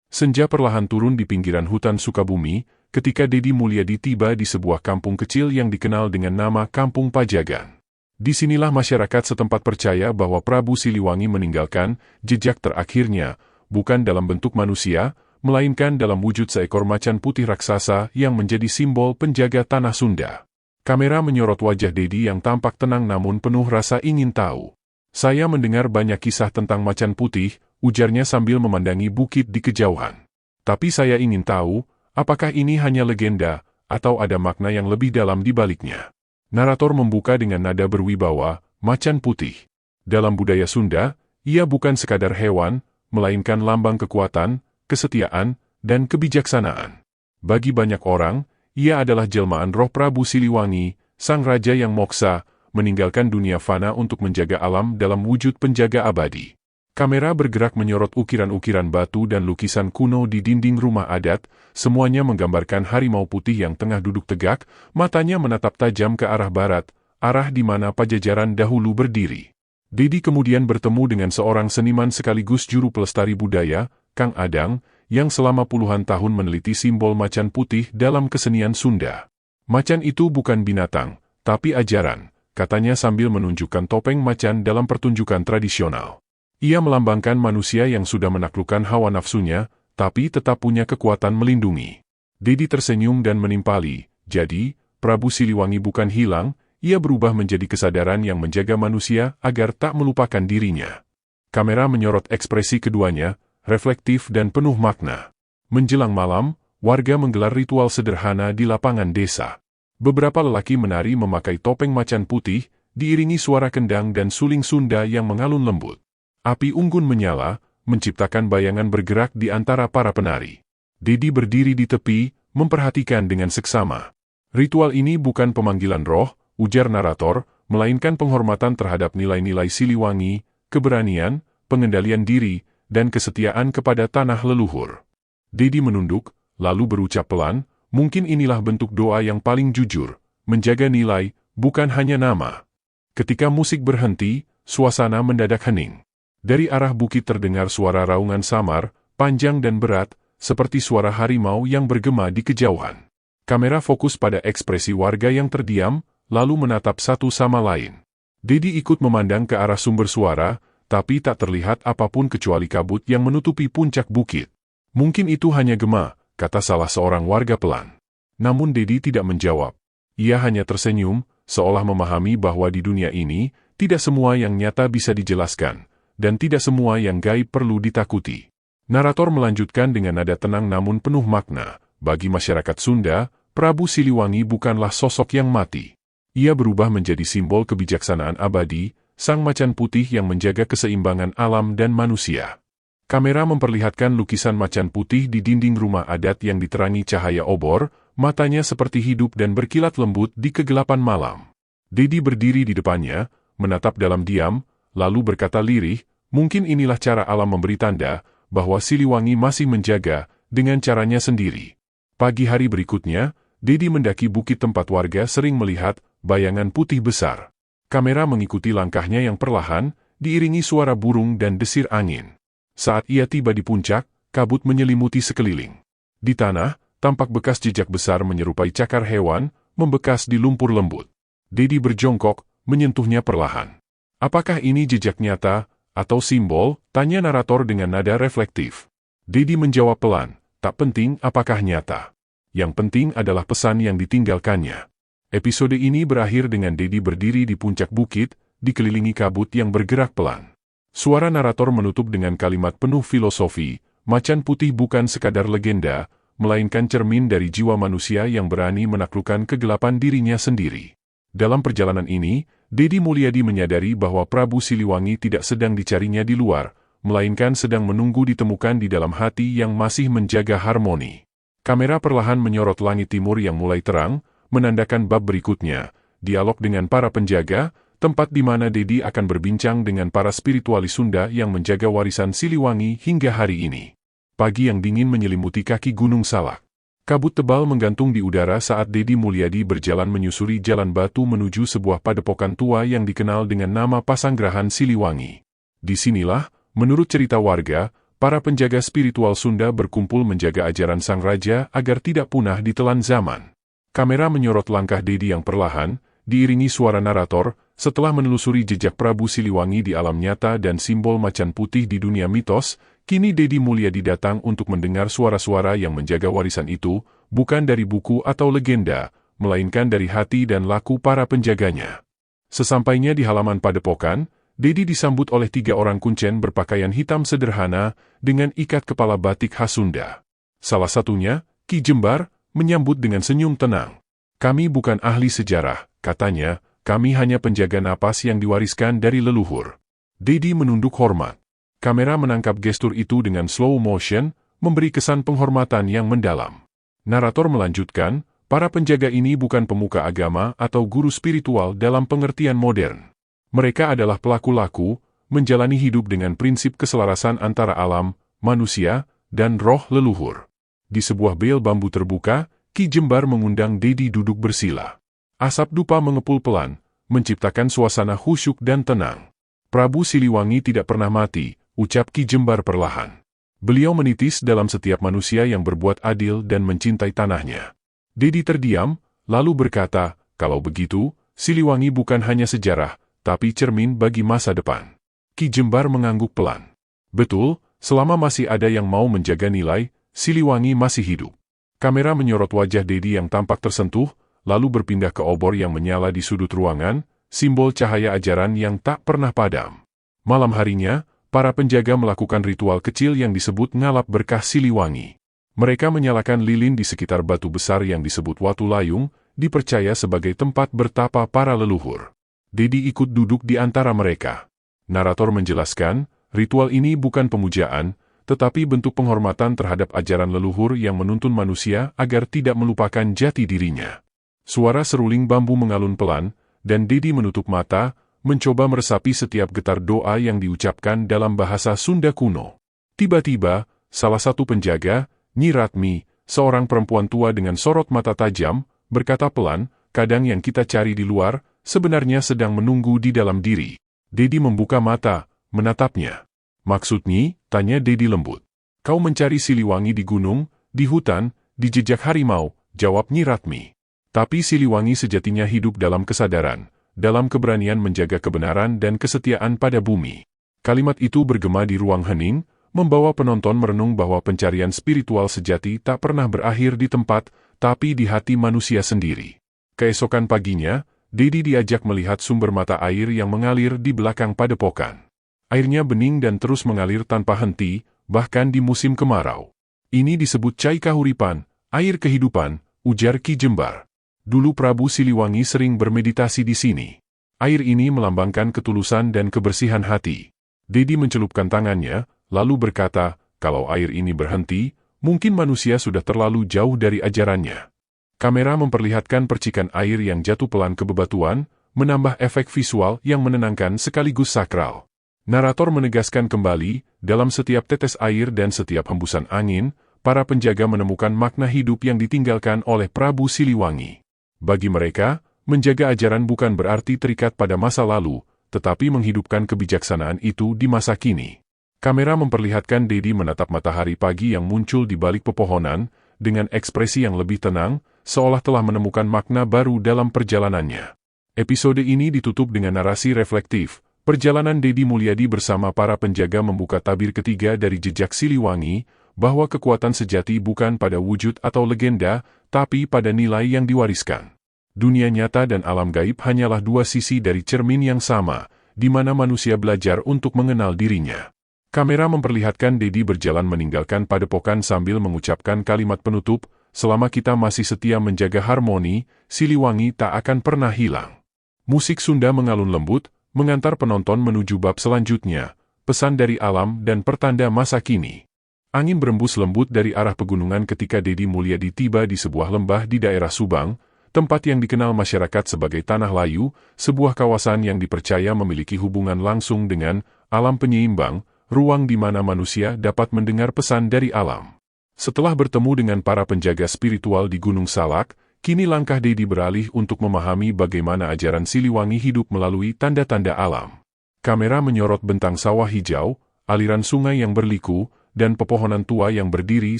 B: Senja perlahan turun di pinggiran hutan Sukabumi, ketika Dedi Mulyadi tiba di sebuah kampung kecil yang dikenal dengan nama Kampung Pajagan. Disinilah masyarakat setempat percaya bahwa Prabu Siliwangi meninggalkan jejak terakhirnya, bukan dalam bentuk manusia, melainkan dalam wujud seekor macan putih raksasa yang menjadi simbol penjaga tanah Sunda. Kamera menyorot wajah Dedi yang tampak tenang namun penuh rasa ingin tahu. "Saya mendengar banyak kisah tentang macan putih," ujarnya sambil memandangi bukit di kejauhan. "Tapi saya ingin tahu, apakah ini hanya legenda, atau ada makna yang lebih dalam di baliknya?" Narator membuka dengan nada berwibawa, "Macan putih. Dalam budaya Sunda, ia bukan sekadar hewan, melainkan lambang kekuatan, kesetiaan, dan kebijaksanaan. Bagi banyak orang, ia adalah jelmaan roh Prabu Siliwangi, sang raja yang moksa, meninggalkan dunia fana untuk menjaga alam dalam wujud penjaga abadi." Kamera bergerak menyorot ukiran-ukiran batu dan lukisan kuno di dinding rumah adat, semuanya menggambarkan harimau putih yang tengah duduk tegak, matanya menatap tajam ke arah barat, arah di mana Pajajaran dahulu berdiri. Dedi kemudian bertemu dengan seorang seniman sekaligus juru pelestari budaya, Kang Adang, yang selama puluhan tahun meneliti simbol macan putih dalam kesenian Sunda. "Macan itu bukan binatang, tapi ajaran," katanya sambil menunjukkan topeng macan dalam pertunjukan tradisional. "Ia melambangkan manusia yang sudah menaklukkan hawa nafsunya, tapi tetap punya kekuatan melindungi." Dedi tersenyum dan menimpali, "Jadi, Prabu Siliwangi bukan hilang, ia berubah menjadi kesadaran yang menjaga manusia agar tak melupakan dirinya." Kamera menyorot ekspresi keduanya, reflektif dan penuh makna. Menjelang malam, warga menggelar ritual sederhana di lapangan desa. Beberapa lelaki menari memakai topeng macan putih, diiringi suara kendang dan suling Sunda yang mengalun lembut. Api unggun menyala, menciptakan bayangan bergerak di antara para penari. Dedi berdiri di tepi, memperhatikan dengan seksama. "Ritual ini bukan pemanggilan roh," ujar narator, "melainkan penghormatan terhadap nilai-nilai Siliwangi, keberanian, pengendalian diri, dan kesetiaan kepada tanah leluhur." Dedi menunduk, lalu berucap pelan, "Mungkin inilah bentuk doa yang paling jujur, menjaga nilai, bukan hanya nama." Ketika musik berhenti, suasana mendadak hening. Dari arah bukit terdengar suara raungan samar, panjang dan berat, seperti suara harimau yang bergema di kejauhan. Kamera fokus pada ekspresi warga yang terdiam, lalu menatap satu sama lain. Dedi ikut memandang ke arah sumber suara, tapi tak terlihat apapun kecuali kabut yang menutupi puncak bukit. "Mungkin itu hanya gema," kata salah seorang warga pelan. Namun Dedi tidak menjawab. Ia hanya tersenyum, seolah memahami bahwa di dunia ini, tidak semua yang nyata bisa dijelaskan, dan tidak semua yang gaib perlu ditakuti. Narator melanjutkan dengan nada tenang namun penuh makna, "Bagi masyarakat Sunda, Prabu Siliwangi bukanlah sosok yang mati. Ia berubah menjadi simbol kebijaksanaan abadi, sang macan putih yang menjaga keseimbangan alam dan manusia." Kamera memperlihatkan lukisan macan putih di dinding rumah adat yang diterangi cahaya obor, matanya seperti hidup dan berkilat lembut di kegelapan malam. Dedi berdiri di depannya, menatap dalam diam, lalu berkata lirih, "Mungkin inilah cara alam memberi tanda bahwa Siliwangi masih menjaga dengan caranya sendiri." Pagi hari berikutnya, Dedi mendaki bukit tempat warga sering melihat bayangan putih besar. Kamera mengikuti langkahnya yang perlahan, diiringi suara burung dan desir angin. Saat ia tiba di puncak, kabut menyelimuti sekeliling. Di tanah, tampak bekas jejak besar menyerupai cakar hewan, membekas di lumpur lembut. Dedi berjongkok, menyentuhnya perlahan. "Apakah ini jejak nyata, atau simbol?" tanya narator dengan nada reflektif. Dedi menjawab pelan, "Tak penting apakah nyata. Yang penting adalah pesan yang ditinggalkannya." Episode ini berakhir dengan Dedi berdiri di puncak bukit, dikelilingi kabut yang bergerak pelan. Suara narator menutup dengan kalimat penuh filosofi, "Macan putih bukan sekadar legenda, melainkan cermin dari jiwa manusia yang berani menaklukkan kegelapan dirinya sendiri." Dalam perjalanan ini, Dedi Mulyadi menyadari bahwa Prabu Siliwangi tidak sedang dicarinya di luar, melainkan sedang menunggu ditemukan di dalam hati yang masih menjaga harmoni. Kamera perlahan menyorot langit timur yang mulai terang, menandakan bab berikutnya, dialog dengan para penjaga, tempat di mana Dedi akan berbincang dengan para spiritualis Sunda yang menjaga warisan Siliwangi hingga hari ini. Pagi yang dingin menyelimuti kaki Gunung Salak. Kabut tebal menggantung di udara saat Dedi Mulyadi berjalan menyusuri jalan batu menuju sebuah padepokan tua yang dikenal dengan nama Pasanggerahan Siliwangi. Disinilah, menurut cerita warga, para penjaga spiritual Sunda berkumpul menjaga ajaran sang raja agar tidak punah ditelan zaman. Kamera menyorot langkah Dedi yang perlahan, diiringi suara narator, setelah menelusuri jejak Prabu Siliwangi di alam nyata dan simbol macan putih di dunia mitos. Kini Dedi Mulyadi datang untuk mendengar suara-suara yang menjaga warisan itu, bukan dari buku atau legenda, melainkan dari hati dan laku para penjaganya. Sesampainya di halaman padepokan, Dedi disambut oleh 3 orang kuncen berpakaian hitam sederhana dengan ikat kepala batik khas Sunda. Salah satunya, Ki Jembar, menyambut dengan senyum tenang. "Kami bukan ahli sejarah," katanya, "kami hanya penjaga napas yang diwariskan dari leluhur." Dedi menunduk hormat. Kamera menangkap gestur itu dengan slow motion, memberi kesan penghormatan yang mendalam. Narator melanjutkan, para penjaga ini bukan pemuka agama atau guru spiritual dalam pengertian modern. Mereka adalah pelaku-laku, menjalani hidup dengan prinsip keselarasan antara alam, manusia, dan roh leluhur. Di sebuah bel bambu terbuka, Ki Jembar mengundang Dedi duduk bersila. Asap dupa mengepul pelan, menciptakan suasana khusyuk dan tenang. "Prabu Siliwangi tidak pernah mati," ucap Ki Jembar perlahan. Beliau menitis dalam setiap manusia yang berbuat adil dan mencintai tanahnya. Dedi terdiam, lalu berkata, "Kalau begitu, Siliwangi bukan hanya sejarah, tapi cermin bagi masa depan." Ki Jembar mengangguk pelan. "Betul, selama masih ada yang mau menjaga nilai, Siliwangi masih hidup." Kamera menyorot wajah Dedi yang tampak tersentuh, lalu berpindah ke obor yang menyala di sudut ruangan, simbol cahaya ajaran yang tak pernah padam. Malam harinya, para penjaga melakukan ritual kecil yang disebut ngalap berkah Siliwangi. Mereka menyalakan lilin di sekitar batu besar yang disebut Watu Layung, dipercaya sebagai tempat bertapa para leluhur. Dedi ikut duduk di antara mereka. Narator menjelaskan, ritual ini bukan pemujaan, tetapi bentuk penghormatan terhadap ajaran leluhur yang menuntun manusia agar tidak melupakan jati dirinya. Suara seruling bambu mengalun pelan, dan Dedi menutup mata, mencoba meresapi setiap getar doa yang diucapkan dalam bahasa Sunda kuno. Tiba-tiba, salah satu penjaga, Nyi Ratmi, seorang perempuan tua dengan sorot mata tajam, berkata pelan, "Kadang yang kita cari di luar, sebenarnya sedang menunggu di dalam diri." Dedi membuka mata, menatapnya. "Maksud Nyi?" tanya Dedi lembut. "Kau mencari Siliwangi di gunung, di hutan, di jejak harimau," jawab Nyi Ratmi. "Tapi Siliwangi sejatinya hidup dalam kesadaran, dalam keberanian menjaga kebenaran dan kesetiaan pada bumi." Kalimat itu bergema di ruang hening, membawa penonton merenung bahwa pencarian spiritual sejati tak pernah berakhir di tempat, tapi di hati manusia sendiri. Keesokan paginya, Dedi diajak melihat sumber mata air yang mengalir di belakang padepokan. Airnya bening dan terus mengalir tanpa henti, bahkan di musim kemarau. "Ini disebut Cai Kahuripan, air kehidupan," ujar Ki Jembar. "Dulu Prabu Siliwangi sering bermeditasi di sini. Air ini melambangkan ketulusan dan kebersihan hati." Dedi mencelupkan tangannya, lalu berkata, "Kalau air ini berhenti, mungkin manusia sudah terlalu jauh dari ajarannya." Kamera memperlihatkan percikan air yang jatuh pelan ke bebatuan, menambah efek visual yang menenangkan sekaligus sakral. Narator menegaskan kembali, dalam setiap tetes air dan setiap hembusan angin, para penjaga menemukan makna hidup yang ditinggalkan oleh Prabu Siliwangi. Bagi mereka, menjaga ajaran bukan berarti terikat pada masa lalu, tetapi menghidupkan kebijaksanaan itu di masa kini. Kamera memperlihatkan Dedi menatap matahari pagi yang muncul di balik pepohonan, dengan ekspresi yang lebih tenang, seolah telah menemukan makna baru dalam perjalanannya. Episode ini ditutup dengan narasi reflektif, perjalanan Dedi Mulyadi bersama para penjaga membuka tabir ketiga dari jejak Siliwangi, bahwa kekuatan sejati bukan pada wujud atau legenda, tapi pada nilai yang diwariskan. Dunia nyata dan alam gaib hanyalah dua sisi dari cermin yang sama, di mana manusia belajar untuk mengenal dirinya. Kamera memperlihatkan Dedi berjalan meninggalkan padepokan sambil mengucapkan kalimat penutup, "Selama kita masih setia menjaga harmoni, Siliwangi tak akan pernah hilang." Musik Sunda mengalun lembut, mengantar penonton menuju bab selanjutnya, pesan dari alam dan pertanda masa kini. Angin berembus lembut dari arah pegunungan ketika Dedi Mulyadi tiba di sebuah lembah di daerah Subang, tempat yang dikenal masyarakat sebagai Tanah Layu, sebuah kawasan yang dipercaya memiliki hubungan langsung dengan alam penyeimbang, ruang di mana manusia dapat mendengar pesan dari alam. Setelah bertemu dengan para penjaga spiritual di Gunung Salak, kini langkah Dedi beralih untuk memahami bagaimana ajaran Siliwangi hidup melalui tanda-tanda alam. Kamera menyorot bentang sawah hijau, aliran sungai yang berliku, dan pepohonan tua yang berdiri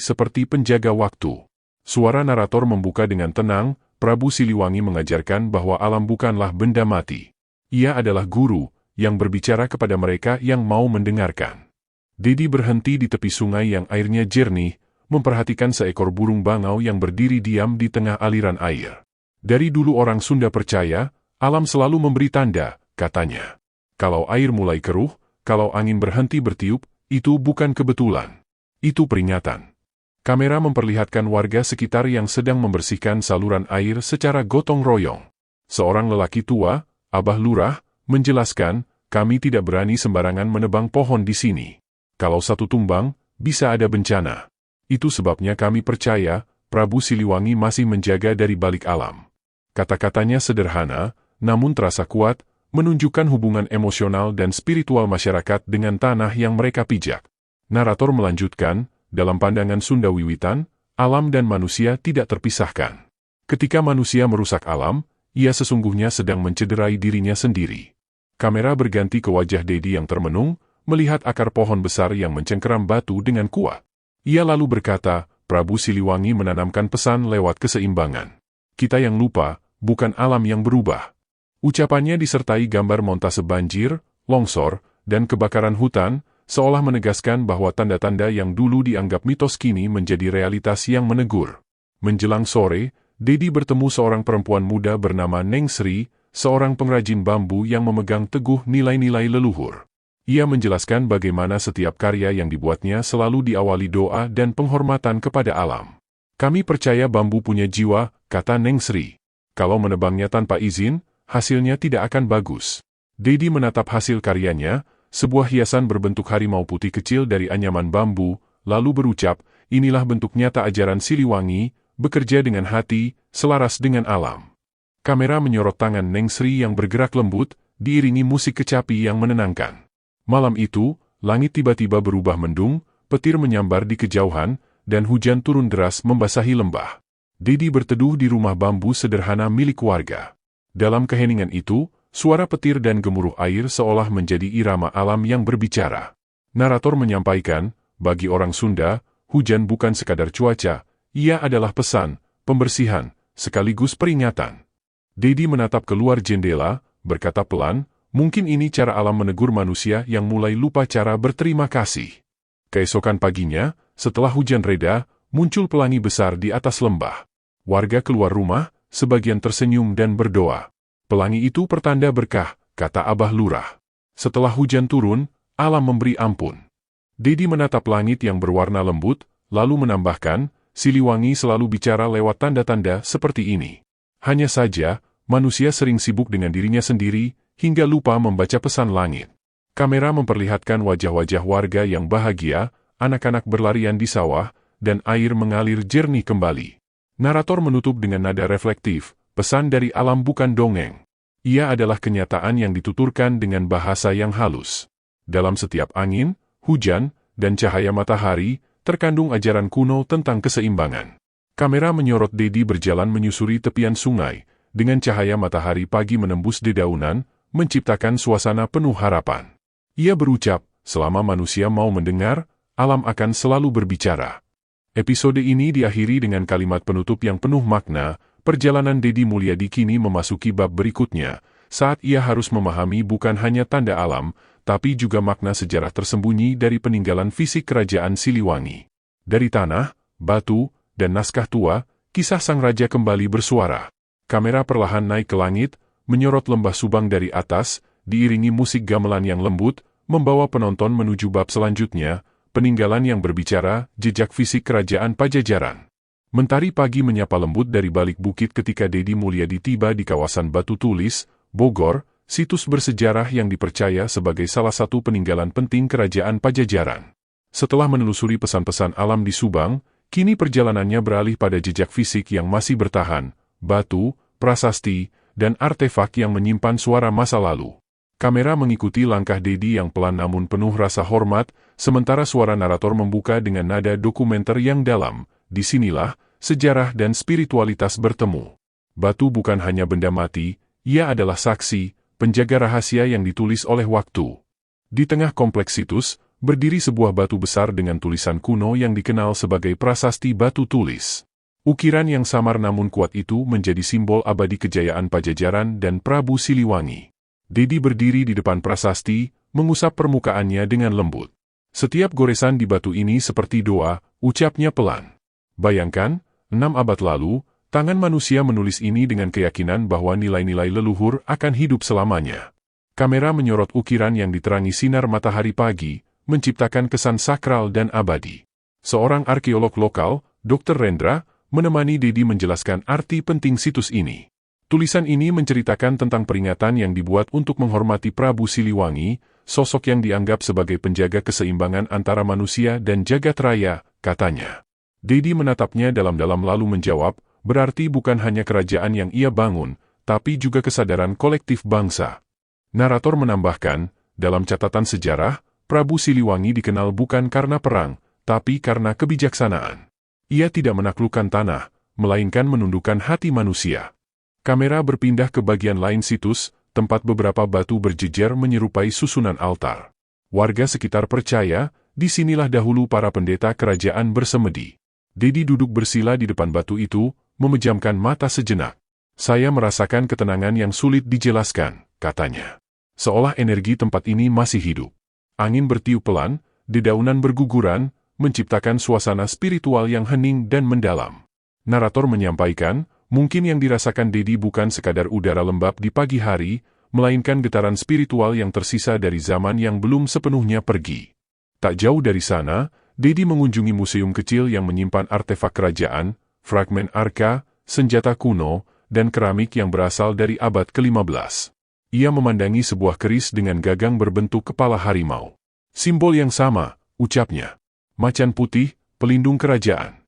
B: seperti penjaga waktu. Suara narator membuka dengan tenang, Prabu Siliwangi mengajarkan bahwa alam bukanlah benda mati. Ia adalah guru, yang berbicara kepada mereka yang mau mendengarkan. Dedi berhenti di tepi sungai yang airnya jernih, memperhatikan seekor burung bangau yang berdiri diam di tengah aliran air. Dari dulu orang Sunda percaya, alam selalu memberi tanda, katanya. Kalau air mulai keruh, kalau angin berhenti bertiup, itu bukan kebetulan. Itu peringatan. Kamera memperlihatkan warga sekitar yang sedang membersihkan saluran air secara gotong royong. Seorang lelaki tua, Abah Lurah, menjelaskan, kami tidak berani sembarangan menebang pohon di sini. Kalau satu tumbang, bisa ada bencana. Itu sebabnya kami percaya, Prabu Siliwangi masih menjaga dari balik alam. Kata-katanya sederhana, namun terasa kuat, menunjukkan hubungan emosional dan spiritual masyarakat dengan tanah yang mereka pijak. Narator melanjutkan, dalam pandangan Sunda Wiwitan, alam dan manusia tidak terpisahkan. Ketika manusia merusak alam, ia sesungguhnya sedang mencederai dirinya sendiri. Kamera berganti ke wajah Dedi yang termenung, melihat akar pohon besar yang mencengkeram batu dengan kuat. Ia lalu berkata, Prabu Siliwangi menanamkan pesan lewat keseimbangan. Kita yang lupa, bukan alam yang berubah. Ucapannya disertai gambar montase banjir, longsor, dan kebakaran hutan, seolah menegaskan bahwa tanda-tanda yang dulu dianggap mitos kini menjadi realitas yang menegur. Menjelang sore, Dedi bertemu seorang perempuan muda bernama Neng Sri, seorang pengrajin bambu yang memegang teguh nilai-nilai leluhur. Ia menjelaskan bagaimana setiap karya yang dibuatnya selalu diawali doa dan penghormatan kepada alam. Kami percaya bambu punya jiwa, kata Neng Sri. Kalau menebangnya tanpa izin, hasilnya tidak akan bagus. Dedi menatap hasil karyanya, sebuah hiasan berbentuk harimau putih kecil dari anyaman bambu, lalu berucap, inilah bentuk nyata ajaran Siliwangi, bekerja dengan hati, selaras dengan alam. Kamera menyorot tangan Neng Sri yang bergerak lembut, diiringi musik kecapi yang menenangkan. Malam itu, langit tiba-tiba berubah mendung, petir menyambar di kejauhan, dan hujan turun deras membasahi lembah. Dedi berteduh di rumah bambu sederhana milik warga. Dalam keheningan itu, suara petir dan gemuruh air seolah menjadi irama alam yang berbicara. Narator menyampaikan, bagi orang Sunda, hujan bukan sekadar cuaca, ia adalah pesan, pembersihan, sekaligus peringatan. Dedi menatap keluar jendela, berkata pelan, mungkin ini cara alam menegur manusia yang mulai lupa cara berterima kasih. Keesokan paginya, setelah hujan reda, muncul pelangi besar di atas lembah. Warga keluar rumah, sebagian tersenyum dan berdoa. Pelangi itu pertanda berkah, kata Abah Lurah. Setelah hujan turun, alam memberi ampun. Dedi menatap langit yang berwarna lembut, lalu menambahkan, Siliwangi selalu bicara lewat tanda-tanda seperti ini. Hanya saja, manusia sering sibuk dengan dirinya sendiri, hingga lupa membaca pesan langit. Kamera memperlihatkan wajah-wajah warga yang bahagia, anak-anak berlarian di sawah, dan air mengalir jernih kembali. Narator menutup dengan nada reflektif, pesan dari alam bukan dongeng. Ia adalah kenyataan yang dituturkan dengan bahasa yang halus. Dalam setiap angin, hujan, dan cahaya matahari, terkandung ajaran kuno tentang keseimbangan. Kamera menyorot Dedi berjalan menyusuri tepian sungai, dengan cahaya matahari pagi menembus dedaunan, menciptakan suasana penuh harapan. Ia berucap, selama manusia mau mendengar, alam akan selalu berbicara. Episode ini diakhiri dengan kalimat penutup yang penuh makna, perjalanan Dedi Mulyadi kini memasuki bab berikutnya, saat ia harus memahami bukan hanya tanda alam, tapi juga makna sejarah tersembunyi dari peninggalan fisik kerajaan Siliwangi. Dari tanah, batu, dan naskah tua, kisah sang raja kembali bersuara. Kamera perlahan naik ke langit, menyorot lembah Subang dari atas, diiringi musik gamelan yang lembut, membawa penonton menuju bab selanjutnya, peninggalan yang berbicara, jejak fisik kerajaan Pajajaran. Mentari pagi menyapa lembut dari balik bukit ketika Dedi Mulyadi tiba di kawasan Batu Tulis, Bogor, situs bersejarah yang dipercaya sebagai salah satu peninggalan penting kerajaan Pajajaran. Setelah menelusuri pesan-pesan alam di Subang, kini perjalanannya beralih pada jejak fisik yang masih bertahan, batu, prasasti, dan artefak yang menyimpan suara masa lalu. Kamera mengikuti langkah Dedi yang pelan namun penuh rasa hormat, sementara suara narator membuka dengan nada dokumenter yang dalam. Disinilah sejarah dan spiritualitas bertemu. Batu bukan hanya benda mati, ia adalah saksi, penjaga rahasia yang ditulis oleh waktu. Di tengah kompleks situs, berdiri sebuah batu besar dengan tulisan kuno yang dikenal sebagai prasasti batu tulis. Ukiran yang samar namun kuat itu menjadi simbol abadi kejayaan Pajajaran dan Prabu Siliwangi. Dedi berdiri di depan prasasti, mengusap permukaannya dengan lembut. Setiap goresan di batu ini seperti doa, ucapnya pelan. Bayangkan, 6 abad lalu, tangan manusia menulis ini dengan keyakinan bahwa nilai-nilai leluhur akan hidup selamanya. Kamera menyorot ukiran yang diterangi sinar matahari pagi, menciptakan kesan sakral dan abadi. Seorang arkeolog lokal, Dr. Rendra, menemani Dedi menjelaskan arti penting situs ini. Tulisan ini menceritakan tentang peringatan yang dibuat untuk menghormati Prabu Siliwangi, sosok yang dianggap sebagai penjaga keseimbangan antara manusia dan jagat raya, katanya. Dedi menatapnya dalam-dalam lalu menjawab, berarti bukan hanya kerajaan yang ia bangun, tapi juga kesadaran kolektif bangsa. Narator menambahkan, dalam catatan sejarah, Prabu Siliwangi dikenal bukan karena perang, tapi karena kebijaksanaan. Ia tidak menaklukkan tanah, melainkan menundukkan hati manusia. Kamera berpindah ke bagian lain situs, tempat beberapa batu berjejer menyerupai susunan altar. Warga sekitar percaya, disinilah dahulu para pendeta kerajaan bersemedi. Dedi duduk bersila di depan batu itu, memejamkan mata sejenak. Saya merasakan ketenangan yang sulit dijelaskan, katanya. Seolah energi tempat ini masih hidup. Angin bertiup pelan, dedaunan berguguran, menciptakan suasana spiritual yang hening dan mendalam. Narator menyampaikan, mungkin yang dirasakan Dedi bukan sekadar udara lembab di pagi hari, melainkan getaran spiritual yang tersisa dari zaman yang belum sepenuhnya pergi. Tak jauh dari sana, Dedi mengunjungi museum kecil yang menyimpan artefak kerajaan, fragmen arka, senjata kuno, dan keramik yang berasal dari abad ke-15. Ia memandangi sebuah keris dengan gagang berbentuk kepala harimau. Simbol yang sama, ucapnya. Macan putih, pelindung kerajaan.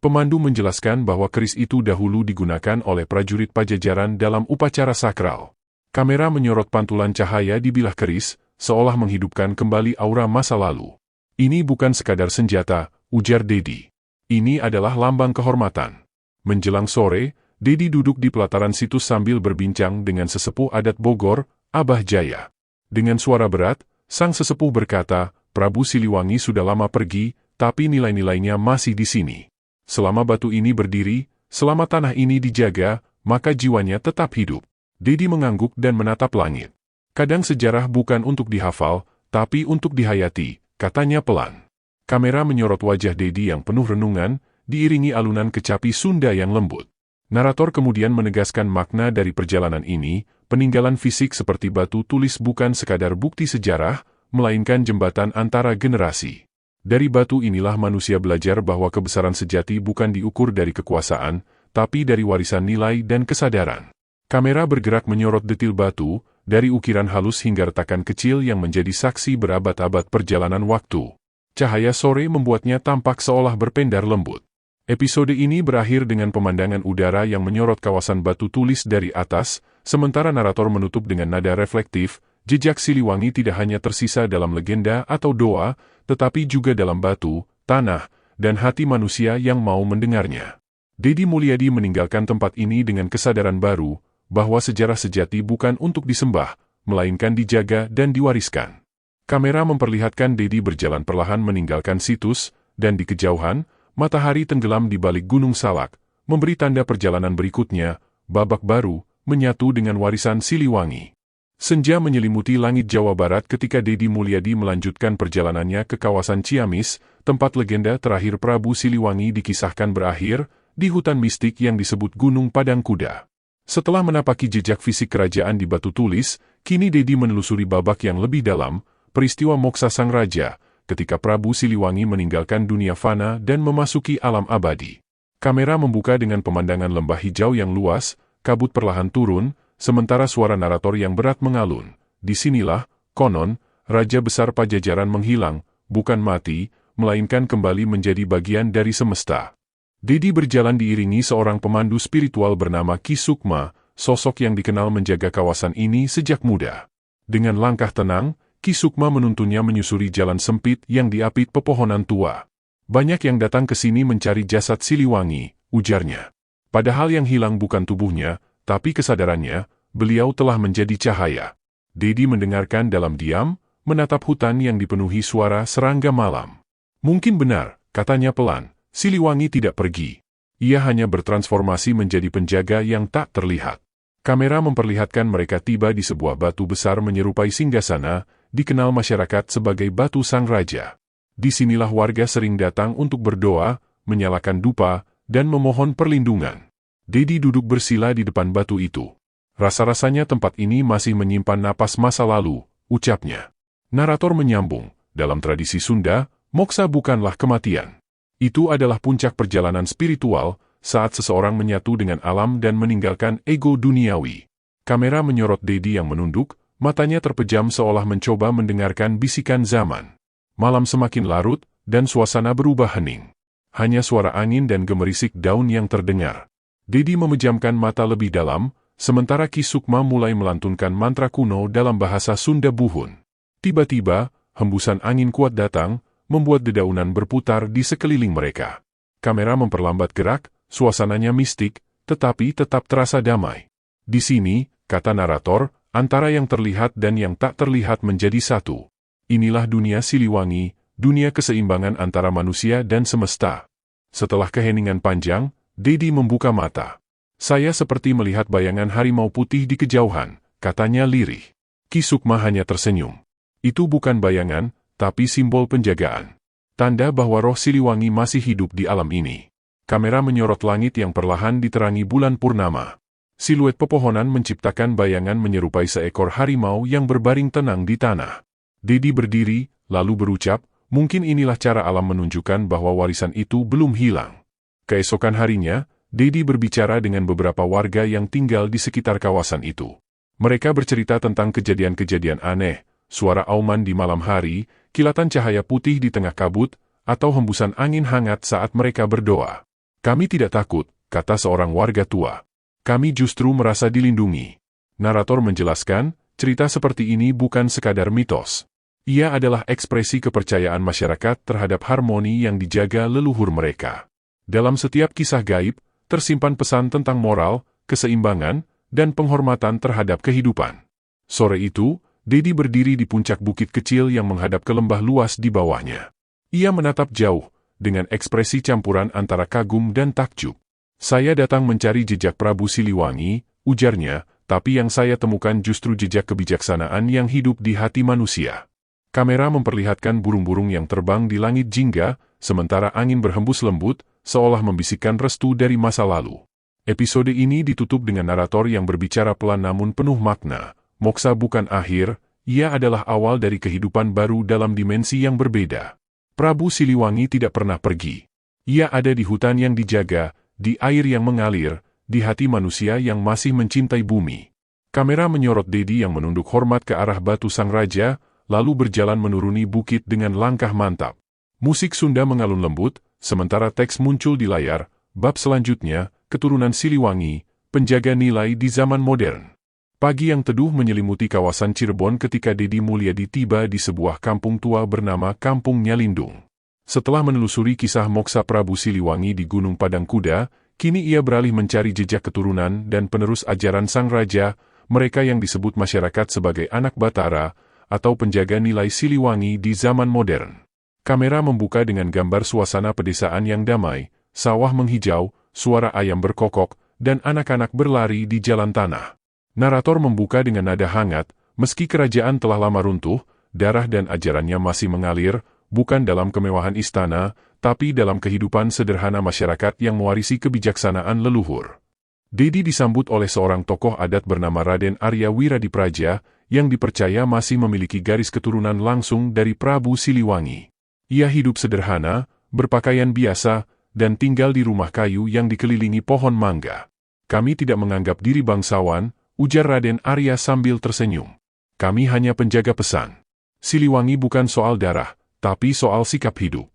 B: Pemandu menjelaskan bahwa keris itu dahulu digunakan oleh prajurit Pajajaran dalam upacara sakral. Kamera menyorot pantulan cahaya di bilah keris, seolah menghidupkan kembali aura masa lalu. Ini bukan sekadar senjata, ujar Dedi. Ini adalah lambang kehormatan. Menjelang sore, Dedi duduk di pelataran situs sambil berbincang dengan sesepuh adat Bogor, Abah Jaya. Dengan suara berat, sang sesepuh berkata, Prabu Siliwangi sudah lama pergi, tapi nilai-nilainya masih di sini. Selama batu ini berdiri, selama tanah ini dijaga, maka jiwanya tetap hidup. Dedi mengangguk dan menatap langit. Kadang sejarah bukan untuk dihafal, tapi untuk dihayati, katanya pelan. Kamera menyorot wajah Dedi yang penuh renungan, diiringi alunan kecapi Sunda yang lembut. Narator kemudian menegaskan makna dari perjalanan ini, peninggalan fisik seperti batu tulis bukan sekadar bukti sejarah, melainkan jembatan antara generasi. Dari batu inilah manusia belajar bahwa kebesaran sejati bukan diukur dari kekuasaan, tapi dari warisan nilai dan kesadaran. Kamera bergerak menyorot detil batu, dari ukiran halus hingga retakan kecil yang menjadi saksi berabad-abad perjalanan waktu. Cahaya sore membuatnya tampak seolah berpendar lembut. Episode ini berakhir dengan pemandangan udara yang menyorot kawasan batu tulis dari atas, sementara narator menutup dengan nada reflektif, jejak Siliwangi tidak hanya tersisa dalam legenda atau doa, tetapi juga dalam batu, tanah, dan hati manusia yang mau mendengarnya. Dedi Mulyadi meninggalkan tempat ini dengan kesadaran baru, bahwa sejarah sejati bukan untuk disembah, melainkan dijaga dan diwariskan. Kamera memperlihatkan Dedi berjalan perlahan meninggalkan situs, dan di kejauhan, matahari tenggelam di balik Gunung Salak, memberi tanda perjalanan berikutnya, babak baru, menyatu dengan warisan Siliwangi. Senja menyelimuti langit Jawa Barat ketika Dedi Mulyadi melanjutkan perjalanannya ke kawasan Ciamis, tempat legenda terakhir Prabu Siliwangi dikisahkan berakhir, di hutan mistik yang disebut Gunung Padang Kuda. Setelah menapaki jejak fisik kerajaan di batu tulis, kini Dedi menelusuri babak yang lebih dalam, peristiwa Moksa Sang Raja, ketika Prabu Siliwangi meninggalkan dunia fana dan memasuki alam abadi. Kamera membuka dengan pemandangan lembah hijau yang luas, kabut perlahan turun, sementara suara narator yang berat mengalun. Disinilah, konon, Raja Besar Pajajaran menghilang, bukan mati, melainkan kembali menjadi bagian dari semesta. Dedi berjalan diiringi seorang pemandu spiritual bernama Ki Sukma, sosok yang dikenal menjaga kawasan ini sejak muda. Dengan langkah tenang, Ki Sukma menuntunnya menyusuri jalan sempit yang diapit pepohonan tua. Banyak yang datang ke sini mencari jasad Siliwangi, ujarnya. Padahal yang hilang bukan tubuhnya, tapi kesadarannya, beliau telah menjadi cahaya. Dedi mendengarkan dalam diam, menatap hutan yang dipenuhi suara serangga malam. Mungkin benar, katanya pelan, Siliwangi tidak pergi. Ia hanya bertransformasi menjadi penjaga yang tak terlihat. Kamera memperlihatkan mereka tiba di sebuah batu besar menyerupai singgasana, dikenal masyarakat sebagai Batu Sang Raja. Disinilah warga sering datang untuk berdoa, menyalakan dupa, dan memohon perlindungan. Dedi duduk bersila di depan batu itu. Rasa-rasanya tempat ini masih menyimpan napas masa lalu, ucapnya. Narator menyambung, dalam tradisi Sunda, moksa bukanlah kematian. Itu adalah puncak perjalanan spiritual, saat seseorang menyatu dengan alam dan meninggalkan ego duniawi. Kamera menyorot Dedi yang menunduk, matanya terpejam seolah mencoba mendengarkan bisikan zaman. Malam semakin larut, dan suasana berubah hening. Hanya suara angin dan gemerisik daun yang terdengar. Dedi memejamkan mata lebih dalam, sementara Ki Sukma mulai melantunkan mantra kuno dalam bahasa Sunda Buhun. Tiba-tiba, hembusan angin kuat datang, membuat dedaunan berputar di sekeliling mereka. Kamera memperlambat gerak, suasananya mistik, tetapi tetap terasa damai. Di sini, kata narator, antara yang terlihat dan yang tak terlihat menjadi satu. Inilah dunia Siliwangi, dunia keseimbangan antara manusia dan semesta. Setelah keheningan panjang, Dedi membuka mata. Saya seperti melihat bayangan harimau putih di kejauhan, katanya lirih. Ki Sukma hanya tersenyum. Itu bukan bayangan, tapi simbol penjagaan. Tanda bahwa roh Siliwangi masih hidup di alam ini. Kamera menyorot langit yang perlahan diterangi bulan purnama. Siluet pepohonan menciptakan bayangan menyerupai seekor harimau yang berbaring tenang di tanah. Dedi berdiri, lalu berucap, mungkin inilah cara alam menunjukkan bahwa warisan itu belum hilang. Keesokan harinya, Dedi berbicara dengan beberapa warga yang tinggal di sekitar kawasan itu. Mereka bercerita tentang kejadian-kejadian aneh, suara auman di malam hari, kilatan cahaya putih di tengah kabut, atau hembusan angin hangat saat mereka berdoa. Kami tidak takut, kata seorang warga tua. Kami justru merasa dilindungi. Narator menjelaskan, cerita seperti ini bukan sekadar mitos. Ia adalah ekspresi kepercayaan masyarakat terhadap harmoni yang dijaga leluhur mereka. Dalam setiap kisah gaib, tersimpan pesan tentang moral, keseimbangan, dan penghormatan terhadap kehidupan. Sore itu, Dedi berdiri di puncak bukit kecil yang menghadap ke lembah luas di bawahnya. Ia menatap jauh, dengan ekspresi campuran antara kagum dan takjub. Saya datang mencari jejak Prabu Siliwangi, ujarnya, tapi yang saya temukan justru jejak kebijaksanaan yang hidup di hati manusia. Kamera memperlihatkan burung-burung yang terbang di langit jingga, sementara angin berhembus lembut, seolah membisikkan restu dari masa lalu. Episode ini ditutup dengan narator yang berbicara pelan namun penuh makna. Moksa bukan akhir, ia adalah awal dari kehidupan baru dalam dimensi yang berbeda. Prabu Siliwangi tidak pernah pergi. Ia ada di hutan yang dijaga, di air yang mengalir, di hati manusia yang masih mencintai bumi. Kamera menyorot Dedi yang menunduk hormat ke arah Batu Sang Raja, lalu berjalan menuruni bukit dengan langkah mantap. Musik Sunda mengalun lembut, sementara teks muncul di layar, bab selanjutnya, keturunan Siliwangi, penjaga nilai di zaman modern. Pagi yang teduh menyelimuti kawasan Cirebon ketika Dedi Mulyadi tiba di sebuah kampung tua bernama Kampung Nyalindung. Setelah menelusuri kisah moksa Prabu Siliwangi di Gunung Padang Kuda, kini ia beralih mencari jejak keturunan dan penerus ajaran Sang Raja, mereka yang disebut masyarakat sebagai anak Batara, atau penjaga nilai Siliwangi di zaman modern. Kamera membuka dengan gambar suasana pedesaan yang damai, sawah menghijau, suara ayam berkokok, dan anak-anak berlari di jalan tanah. Narator membuka dengan nada hangat, meski kerajaan telah lama runtuh, darah dan ajarannya masih mengalir, bukan dalam kemewahan istana, tapi dalam kehidupan sederhana masyarakat yang mewarisi kebijaksanaan leluhur. Dedi disambut oleh seorang tokoh adat bernama Raden Arya Wiradipraja, yang dipercaya masih memiliki garis keturunan langsung dari Prabu Siliwangi. Ia hidup sederhana, berpakaian biasa, dan tinggal di rumah kayu yang dikelilingi pohon mangga. Kami tidak menganggap diri bangsawan, ujar Raden Arya sambil tersenyum. Kami hanya penjaga pesan. Siliwangi bukan soal darah, tapi soal sikap hidup.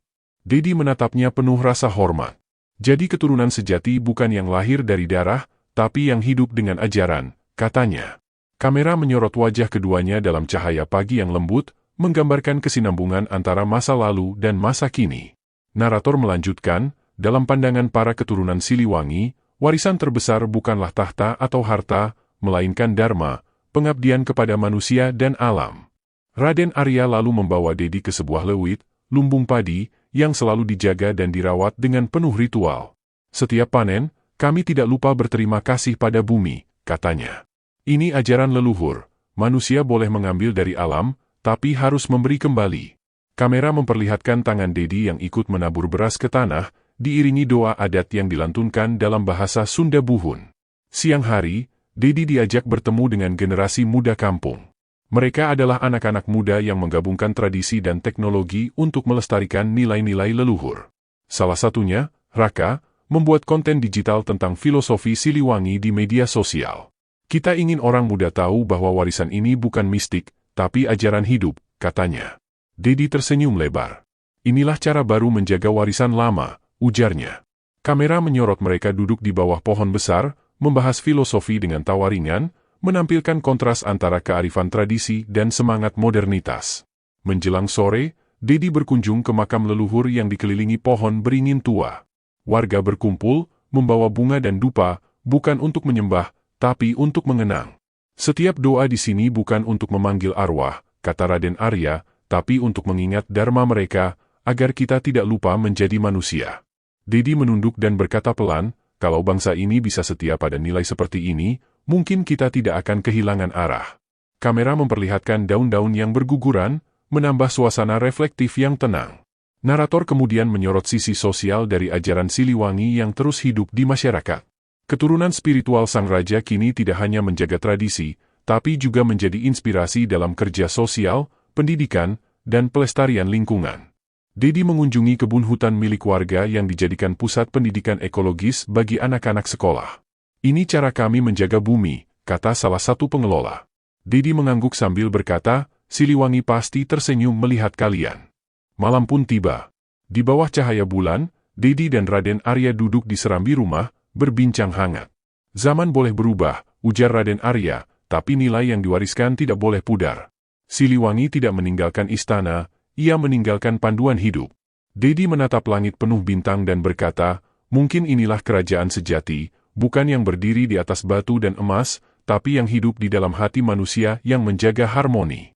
B: Dedi menatapnya penuh rasa hormat. Jadi keturunan sejati bukan yang lahir dari darah, tapi yang hidup dengan ajaran, katanya. Kamera menyorot wajah keduanya dalam cahaya pagi yang lembut, menggambarkan kesinambungan antara masa lalu dan masa kini. Narator melanjutkan, dalam pandangan para keturunan Siliwangi, warisan terbesar bukanlah tahta atau harta, melainkan dharma, pengabdian kepada manusia dan alam. Raden Arya lalu membawa Dedi ke sebuah lewit, lumbung padi, yang selalu dijaga dan dirawat dengan penuh ritual. Setiap panen, kami tidak lupa berterima kasih pada bumi, katanya. Ini ajaran leluhur, manusia boleh mengambil dari alam, tapi harus memberi kembali. Kamera memperlihatkan tangan Dedi yang ikut menabur beras ke tanah, diiringi doa adat yang dilantunkan dalam bahasa Sunda Buhun. Siang hari, Dedi diajak bertemu dengan generasi muda kampung. Mereka adalah anak-anak muda yang menggabungkan tradisi dan teknologi untuk melestarikan nilai-nilai leluhur. Salah satunya, Raka, membuat konten digital tentang filosofi Siliwangi di media sosial. Kita ingin orang muda tahu bahwa warisan ini bukan mistik, tapi ajaran hidup, katanya. Dedi tersenyum lebar. Inilah cara baru menjaga warisan lama, ujarnya. Kamera menyorot mereka duduk di bawah pohon besar, membahas filosofi dengan tawa ringan, menampilkan kontras antara kearifan tradisi dan semangat modernitas. Menjelang sore, Dedi berkunjung ke makam leluhur yang dikelilingi pohon beringin tua. Warga berkumpul, membawa bunga dan dupa, bukan untuk menyembah, tapi untuk mengenang. Setiap doa di sini bukan untuk memanggil arwah, kata Raden Arya, tapi untuk mengingat dharma mereka, agar kita tidak lupa menjadi manusia. Dedi menunduk dan berkata pelan, kalau bangsa ini bisa setia pada nilai seperti ini, mungkin kita tidak akan kehilangan arah. Kamera memperlihatkan daun-daun yang berguguran, menambah suasana reflektif yang tenang. Narator kemudian menyorot sisi sosial dari ajaran Siliwangi yang terus hidup di masyarakat. Keturunan spiritual sang raja kini tidak hanya menjaga tradisi, tapi juga menjadi inspirasi dalam kerja sosial, pendidikan, dan pelestarian lingkungan. Dedi mengunjungi kebun hutan milik warga yang dijadikan pusat pendidikan ekologis bagi anak-anak sekolah. Ini cara kami menjaga bumi, kata salah satu pengelola. Dedi mengangguk sambil berkata, Siliwangi pasti tersenyum melihat kalian. Malam pun tiba. Di bawah cahaya bulan, Dedi dan Raden Arya duduk di serambi rumah, berbincang hangat. Zaman boleh berubah, ujar Raden Arya, tapi nilai yang diwariskan tidak boleh pudar. Siliwangi tidak meninggalkan istana, ia meninggalkan panduan hidup. Dedi menatap langit penuh bintang dan berkata, mungkin inilah kerajaan sejati, bukan yang berdiri di atas batu dan emas, tapi yang hidup di dalam hati manusia yang menjaga harmoni.